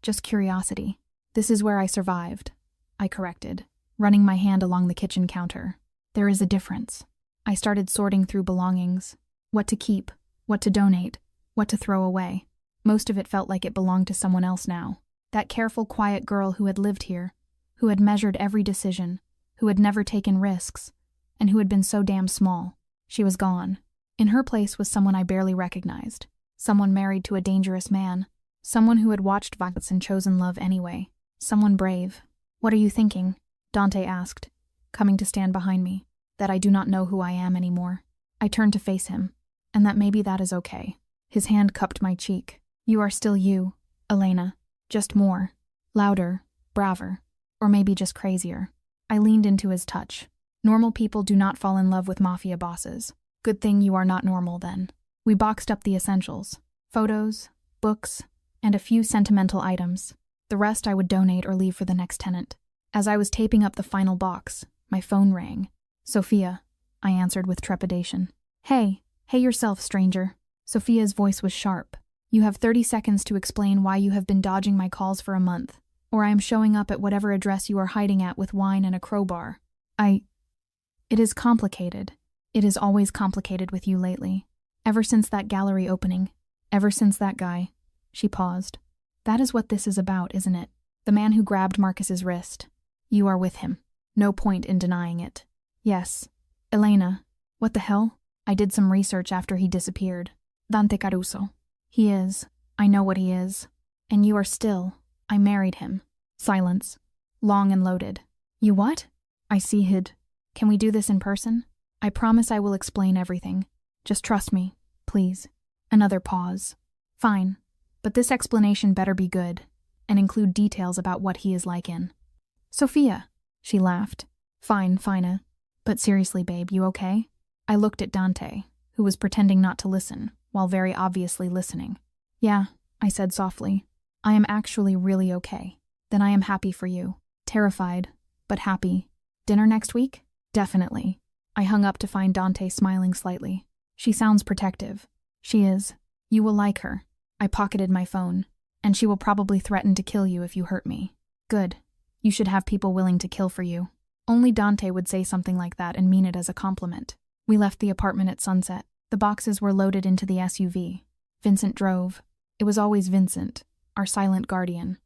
Just curiosity. This is where I survived, I corrected, running my hand along the kitchen counter. There is a difference. I started sorting through belongings. What to keep, what to donate, what to throw away. Most of it felt like it belonged to someone else now. That careful, quiet girl who had lived here, who had measured every decision, who had never taken risks, and who had been so damn small. She was gone. In her place was someone I barely recognized. Someone married to a dangerous man. Someone who had watched violence and chosen love anyway. Someone brave. What are you thinking? Dante asked, coming to stand behind me. That I do not know who I am anymore. I turned to face him, and that maybe that is okay. His hand cupped my cheek. You are still you, Elena. Just more. Louder. Braver. Or maybe just crazier. I leaned into his touch. Normal people do not fall in love with mafia bosses. Good thing you are not normal then. We boxed up the essentials. Photos, books, and a few sentimental items. The rest I would donate or leave for the next tenant. As I was taping up the final box, my phone rang. Sophia, I answered with trepidation. Hey yourself, stranger. Sophia's voice was sharp. You have 30 seconds to explain why you have been dodging my calls for a month, or I am showing up at whatever address you are hiding at with wine and a crowbar. It is complicated. It is always complicated with you lately. Ever since that gallery opening. Ever since that guy. She paused. That is what this is about, isn't it? The man who grabbed Marcus's wrist. You are with him. No point in denying it. Yes. Elena. What the hell? I did some research after he disappeared. Dante Caruso. He is. I know what he is. And you are still. I married him. Silence. Long and loaded. You what? I see hid. Can we do this in person? I promise I will explain everything. Just trust me, please. Another pause. Fine. But this explanation better be good, and include details about what he is like in. Sophia. She laughed. Fine. But seriously, babe, you okay? I looked at Dante, who was pretending not to listen, while very obviously listening. Yeah, I said softly. I am actually really okay. Then I am happy for you. Terrified, but happy. Dinner next week? Definitely. I hung up to find Dante smiling slightly. She sounds protective. She is. You will like her. I pocketed my phone. And she will probably threaten to kill you if you hurt me. Good. You should have people willing to kill for you. Only Dante would say something like that and mean it as a compliment. We left the apartment at sunset. The boxes were loaded into the SUV. Vincent drove. It was always Vincent, our silent guardian,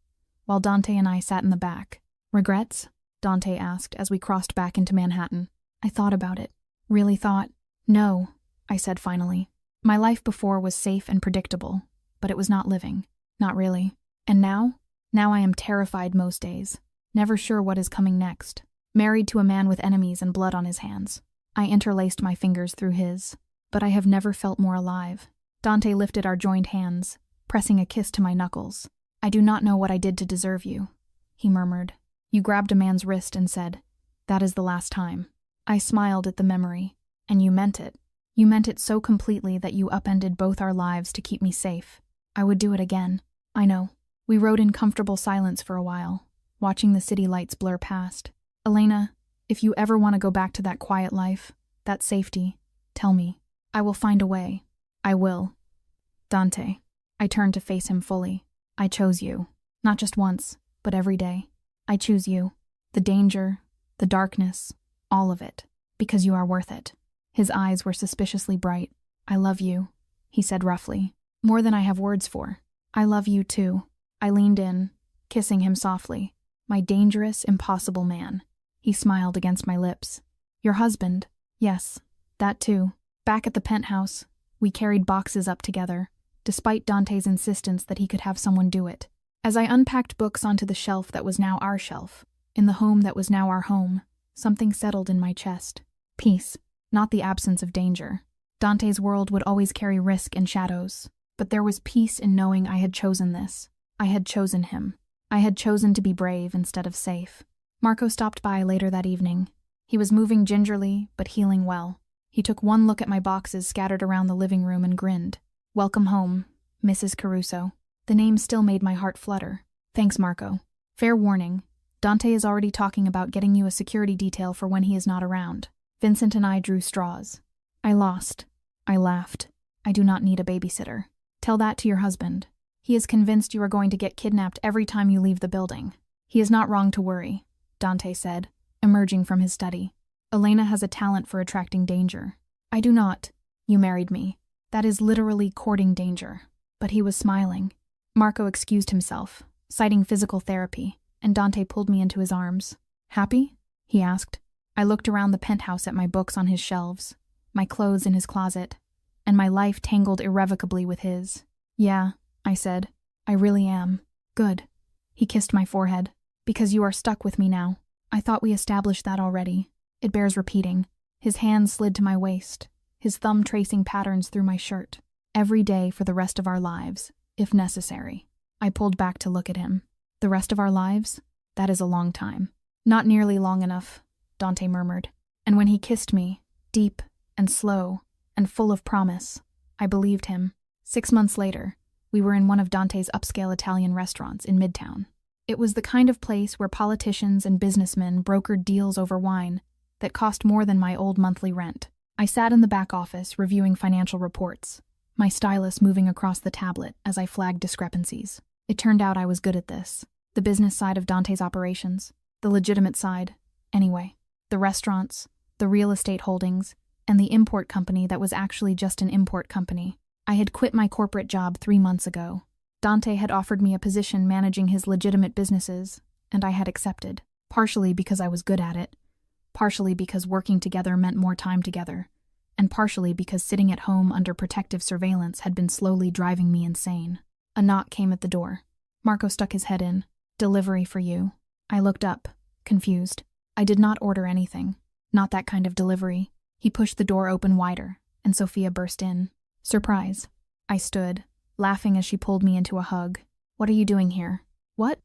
while Dante and I sat in the back. Regrets? Dante asked as we crossed back into Manhattan. I thought about it. Really thought. No, I said finally. My life before was safe and predictable, but it was not living. Not really. And now? Now I am terrified most days. Never sure what is coming next. Married to a man with enemies and blood on his hands. I interlaced my fingers through his. But I have never felt more alive. Dante lifted our joined hands, pressing a kiss to my knuckles. I do not know what I did to deserve you, he murmured. You grabbed a man's wrist and said, that is the last time. I smiled at the memory. And you meant it. You meant it so completely that you upended both our lives to keep me safe. I would do it again. I know. We rode in comfortable silence for a while, watching the city lights blur past. Elena, if you ever want to go back to that quiet life, that safety, tell me. I will find a way. I will. Dante. I turned to face him fully. I chose you. Not just once, but every day. I choose you. The danger, the darkness, all of it. Because you are worth it. His eyes were suspiciously bright. I love you, he said roughly. More than I have words for. I love you too. I leaned in, kissing him softly. My dangerous, impossible man. He smiled against my lips. Your husband. Yes, that too. Back at the penthouse, we carried boxes up together, despite Dante's insistence that he could have someone do it. As I unpacked books onto the shelf that was now our shelf, in the home that was now our home, something settled in my chest. Peace, not the absence of danger. Dante's world would always carry risk and shadows, but there was peace in knowing I had chosen this. I had chosen him. I had chosen to be brave instead of safe. Marco stopped by later that evening. He was moving gingerly, but healing well. He took one look at my boxes scattered around the living room and grinned. Welcome home, Mrs. Caruso. The name still made my heart flutter. Thanks, Marco. Fair warning, Dante is already talking about getting you a security detail for when he is not around. Vincent and I drew straws. I lost. I laughed. I do not need a babysitter. Tell that to your husband. He is convinced you are going to get kidnapped every time you leave the building. He is not wrong to worry, Dante said, emerging from his study. Elena has a talent for attracting danger. I do not. You married me. That is literally courting danger. But he was smiling. Marco excused himself, citing physical therapy, and Dante pulled me into his arms. Happy? He asked. I looked around the penthouse at my books on his shelves, my clothes in his closet, and my life tangled irrevocably with his. Yeah, I said. I really am. Good. He kissed my forehead. Because you are stuck with me now. I thought we established that already. It bears repeating. His hand slid to my waist, his thumb tracing patterns through my shirt. Every day for the rest of our lives, if necessary. I pulled back to look at him. The rest of our lives? That is a long time. Not nearly long enough, Dante murmured. And when he kissed me, deep and slow and full of promise, I believed him. 6 months later, we were in one of Dante's upscale Italian restaurants in Midtown. It was the kind of place where politicians and businessmen brokered deals over wine that cost more than my old monthly rent. I sat in the back office reviewing financial reports, my stylus moving across the tablet as I flagged discrepancies. It turned out I was good at this. The business side of Dante's operations, the legitimate side, anyway. The restaurants, the real estate holdings, and the import company that was actually just an import company. I had quit my corporate job 3 months ago. Dante had offered me a position managing his legitimate businesses, and I had accepted, partially because I was good at it, partially because working together meant more time together, and partially because sitting at home under protective surveillance had been slowly driving me insane. A knock came at the door. Marco stuck his head in. Delivery for you. I looked up, confused. I did not order anything. Not that kind of delivery. He pushed the door open wider, and Sophia burst in. Surprise. I stood, laughing as she pulled me into a hug. What are you doing here? What?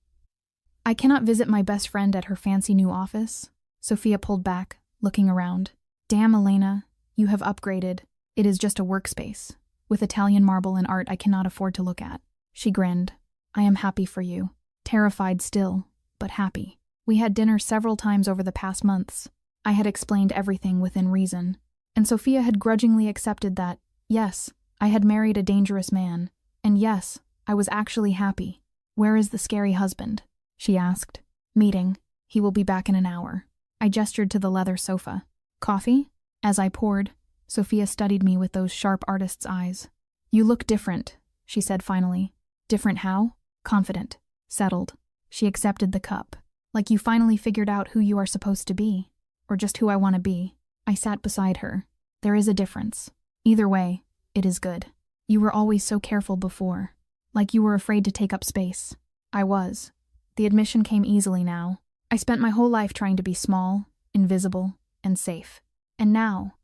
I cannot visit my best friend at her fancy new office. Sophia pulled back, looking around. Damn, Elena, you have upgraded. It is just a workspace, with Italian marble and art I cannot afford to look at. She grinned. I am happy for you. Terrified still, but happy. We had dinner several times over the past months. I had explained everything within reason, and Sophia had grudgingly accepted that, yes, I had married a dangerous man, and yes, I was actually happy. Where is the scary husband? She asked. Meeting. He will be back in an hour. I gestured to the leather sofa. Coffee? As I poured, Sophia studied me with those sharp artist's eyes. You look different, she said finally. Different how? Confident. Settled. She accepted the cup. Like you finally figured out who you are supposed to be. Or just who I want to be. I sat beside her. There is a difference. Either way, it is good. You were always so careful before. Like you were afraid to take up space. I was. The admission came easily now. I spent my whole life trying to be small, invisible, and safe. And now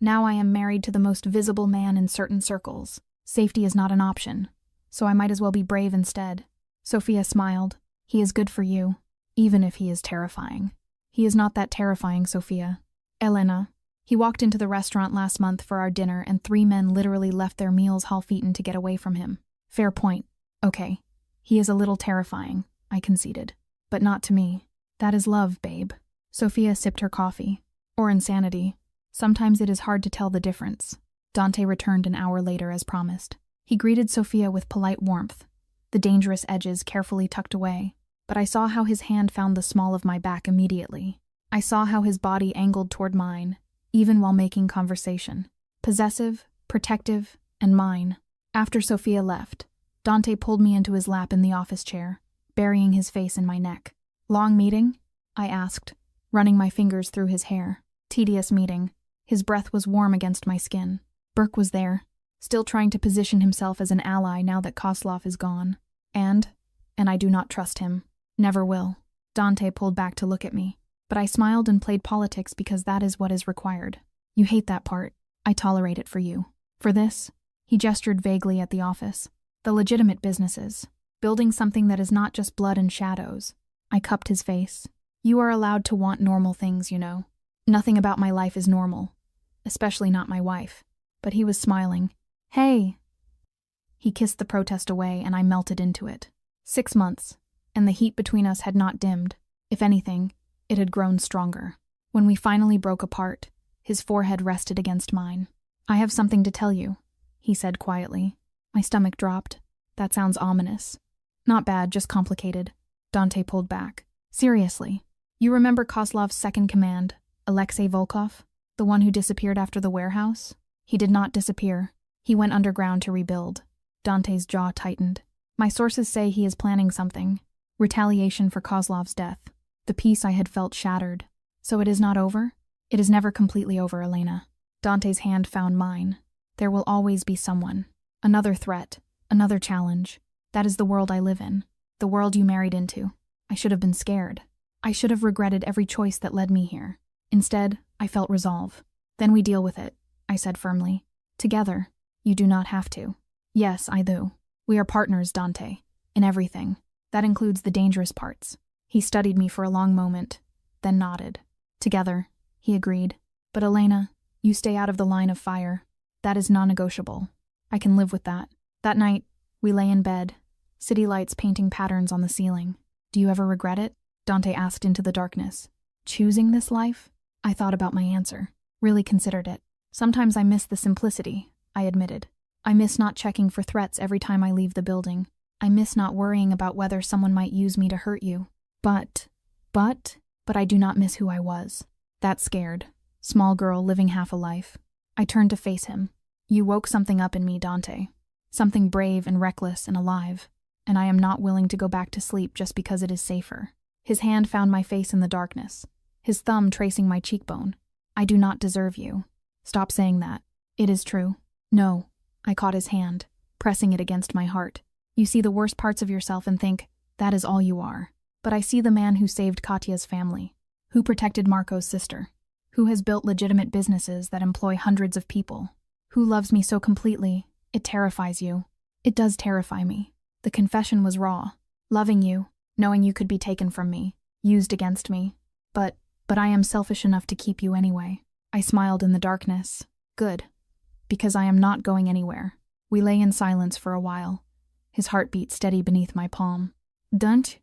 I am married to the most visible man in certain circles. Safety is not an option, so I might as well be brave instead. Sophia smiled. He is good for you, even if he is terrifying. He is not that terrifying, Sophia. Elena. He walked into the restaurant last month for our dinner and 3 men literally left their meals half-eaten to get away from him. Fair point. Okay. He is a little terrifying, I conceded. But not to me. That is love, babe. Sophia sipped her coffee. Or insanity. Sometimes it is hard to tell the difference. Dante returned an hour later as promised. He greeted Sophia with polite warmth, the dangerous edges carefully tucked away. But I saw how his hand found the small of my back immediately. I saw how his body angled toward mine, even while making conversation. Possessive, protective, and mine. After Sophia left, Dante pulled me into his lap in the office chair, burying his face in my neck. Long meeting? I asked, running my fingers through his hair. Tedious meeting. His breath was warm against my skin. Burke was there, still trying to position himself as an ally now that Kozlov is gone. And I do not trust him. Never will. Dante pulled back to look at me, but I smiled and played politics because that is what is required. You hate that part. I tolerate it for you. For this, he gestured vaguely at the office. The legitimate businesses. Building something that is not just blood and shadows. I cupped his face. You are allowed to want normal things, you know. Nothing about my life is normal. Especially not my wife. But he was smiling. Hey! He kissed the protest away and I melted into it. 6 months. And the heat between us had not dimmed. If anything, it had grown stronger. When we finally broke apart, his forehead rested against mine. I have something to tell you, he said quietly. My stomach dropped. That sounds ominous. Not bad, just complicated. Dante pulled back. Seriously, you remember Kozlov's second command, Alexei Volkov, the one who disappeared after the warehouse? He did not disappear. He went underground to rebuild. Dante's jaw tightened. My sources say he is planning something. Retaliation for Kozlov's death. The peace I had felt shattered. So it is not over? It is never completely over, Elena. Dante's hand found mine. There will always be someone. Another threat. Another challenge. That is the world I live in. The world you married into. I should have been scared. I should have regretted every choice that led me here. Instead, I felt resolve. Then we deal with it, I said firmly. Together. You do not have to. Yes, I do. We are partners, Dante. In everything. That includes the dangerous parts. He studied me for a long moment, then nodded. Together, he agreed. But Elena, you stay out of the line of fire. That is non-negotiable. I can live with that. That night, we lay in bed, city lights painting patterns on the ceiling. Do you ever regret it? Dante asked into the darkness. Choosing this life? I thought about my answer, really considered it. Sometimes I miss the simplicity, I admitted. I miss not checking for threats every time I leave the building. I miss not worrying about whether someone might use me to hurt you. But I do not miss who I was. That scared, small girl living half a life. I turned to face him. You woke something up in me, Dante. Something brave and reckless and alive. And I am not willing to go back to sleep just because it is safer. His hand found my face in the darkness, his thumb tracing my cheekbone. I do not deserve you. Stop saying that. It is true. No. I caught his hand, pressing it against my heart. You see the worst parts of yourself and think, that is all you are. But I see the man who saved Katya's family, who protected Marco's sister, who has built legitimate businesses that employ hundreds of people, who loves me so completely, it terrifies you. It does terrify me. The confession was raw. Loving you, knowing you could be taken from me, used against me. But I am selfish enough to keep you anyway. I smiled in the darkness. Good. Because I am not going anywhere. We lay in silence for a while, his heartbeat steady beneath my palm. Don't?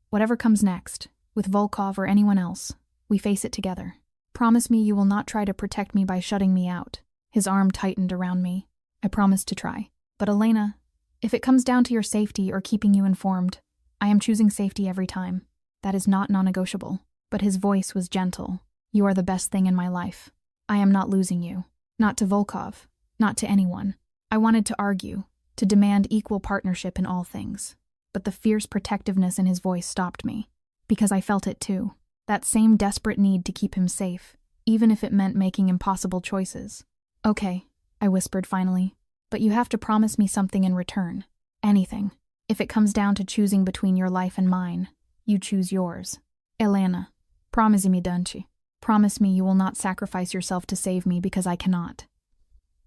Whatever comes next, with Volkov or anyone else, we face it together. Promise me you will not try to protect me by shutting me out. His arm tightened around me. I promised to try. But Elena, if it comes down to your safety or keeping you informed, I am choosing safety every time. That is not non-negotiable. But his voice was gentle. You are the best thing in my life. I am not losing you. Not to Volkov. Not to anyone. I wanted to argue, to demand equal partnership in all things. But the fierce protectiveness in his voice stopped me. Because I felt it too. That same desperate need to keep him safe, even if it meant making impossible choices. Okay, I whispered finally. But you have to promise me something in return. Anything. If it comes down to choosing between your life and mine, you choose yours. Elena, promise me, Dunci. Promise me you will not sacrifice yourself to save me because I cannot.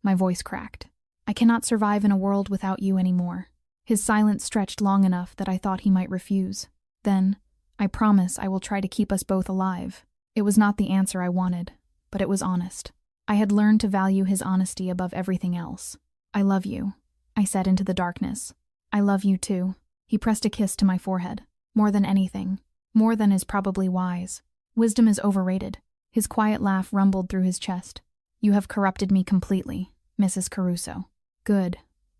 My voice cracked. I cannot survive in a world without you anymore. His silence stretched long enough that I thought he might refuse. Then, I promise I will try to keep us both alive. It was not the answer I wanted, but it was honest. I had learned to value his honesty above everything else. I love you. I said into the darkness. I love you too. He pressed a kiss to my forehead. More than anything. More than is probably wise. Wisdom is overrated. His quiet laugh rumbled through his chest. You have corrupted me completely, Mrs. Caruso. Good.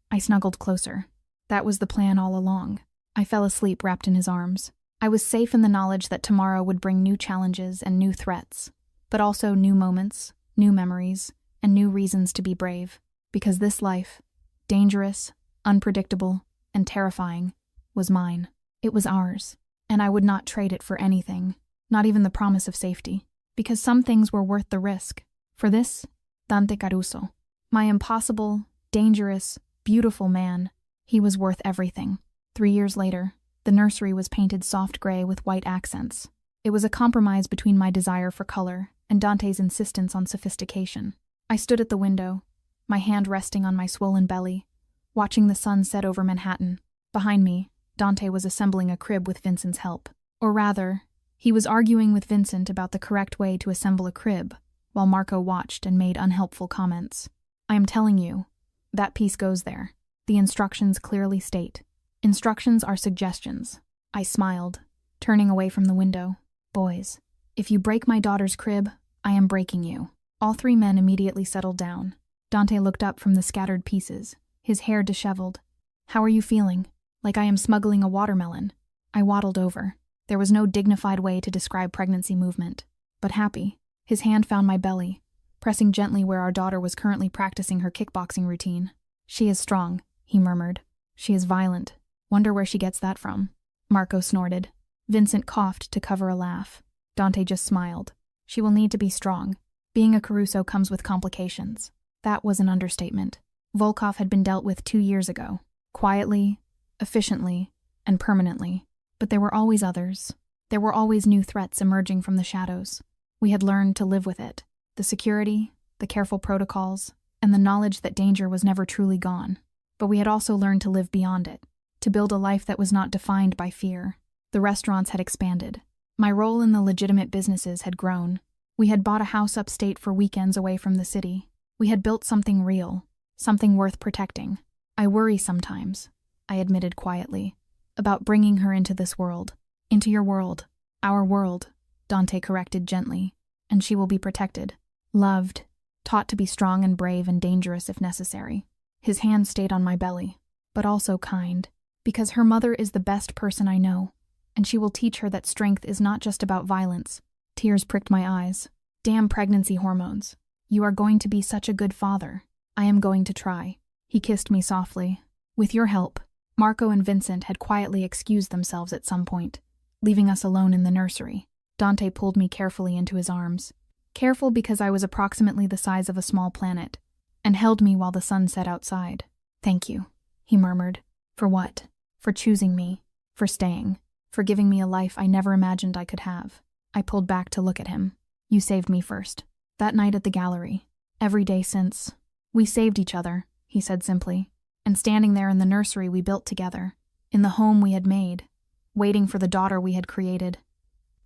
I snuggled closer. That was the plan all along. I fell asleep wrapped in his arms. I was safe in the knowledge that tomorrow would bring new challenges and new threats, but also new moments, new memories, and new reasons to be brave. Because this life, dangerous, unpredictable, and terrifying, was mine. It was ours, and I would not trade it for anything, not even the promise of safety, because some things were worth the risk. For this, Dante Caruso, my impossible, dangerous, beautiful man, he was worth everything. 3 years later, the nursery was painted soft gray with white accents. It was a compromise between my desire for color and Dante's insistence on sophistication. I stood at the window, my hand resting on my swollen belly, watching the sun set over Manhattan. Behind me, Dante was assembling a crib with Vincent's help. Or rather, he was arguing with Vincent about the correct way to assemble a crib, while Marco watched and made unhelpful comments. I am telling you, that piece goes there. The instructions clearly state. Instructions are suggestions. I smiled, turning away from the window. Boys, if you break my daughter's crib, I am breaking you. All 3 men immediately settled down. Dante looked up from the scattered pieces, his hair disheveled. How are you feeling? Like I am smuggling a watermelon. I waddled over. There was no dignified way to describe pregnancy movement. But happy. His hand found my belly, pressing gently where our daughter was currently practicing her kickboxing routine. She is strong, he murmured. She is violent. Wonder where she gets that from. Marco snorted. Vincent coughed to cover a laugh. Dante just smiled. She will need to be strong. Being a Caruso comes with complications. That was an understatement. Volkov had been dealt with 2 years ago. Quietly, efficiently, and permanently. But there were always others. There were always new threats emerging from the shadows. We had learned to live with it. The security, the careful protocols, and the knowledge that danger was never truly gone. But we had also learned to live beyond it, to build a life that was not defined by fear. The restaurants had expanded. My role in the legitimate businesses had grown. We had bought a house upstate for weekends away from the city. We had built something real, something worth protecting. I worry sometimes, I admitted quietly, about bringing her into this world. Into your world. Our world, Dante corrected gently. And she will be protected, loved, taught to be strong and brave and dangerous if necessary. His hand stayed on my belly, but also kind, because her mother is the best person I know, and she will teach her that strength is not just about violence. Tears pricked my eyes. Damn pregnancy hormones. You are going to be such a good father. I am going to try. He kissed me softly. With your help. Marco and Vincent had quietly excused themselves at some point, leaving us alone in the nursery. Dante pulled me carefully into his arms. Careful because I was approximately the size of a small planet, and held me while the sun set outside. Thank you, he murmured. For what? For choosing me. For staying. For giving me a life I never imagined I could have. I pulled back to look at him. You saved me first. That night at the gallery. Every day since. We saved each other, he said simply. And standing there in the nursery we built together. In the home we had made. Waiting for the daughter we had created.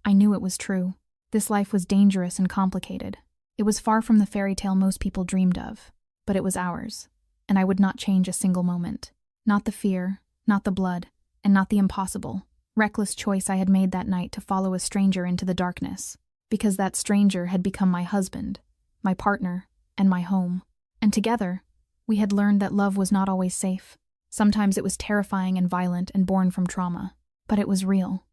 I knew it was true. This life was dangerous and complicated. It was far from the fairy tale most people dreamed of. But it was ours. And I would not change a single moment. Not the fear, not the blood, and not the impossible, reckless choice I had made that night to follow a stranger into the darkness. Because that stranger had become my husband, my partner, and my home. And together, we had learned that love was not always safe. Sometimes it was terrifying and violent and born from trauma. But it was real.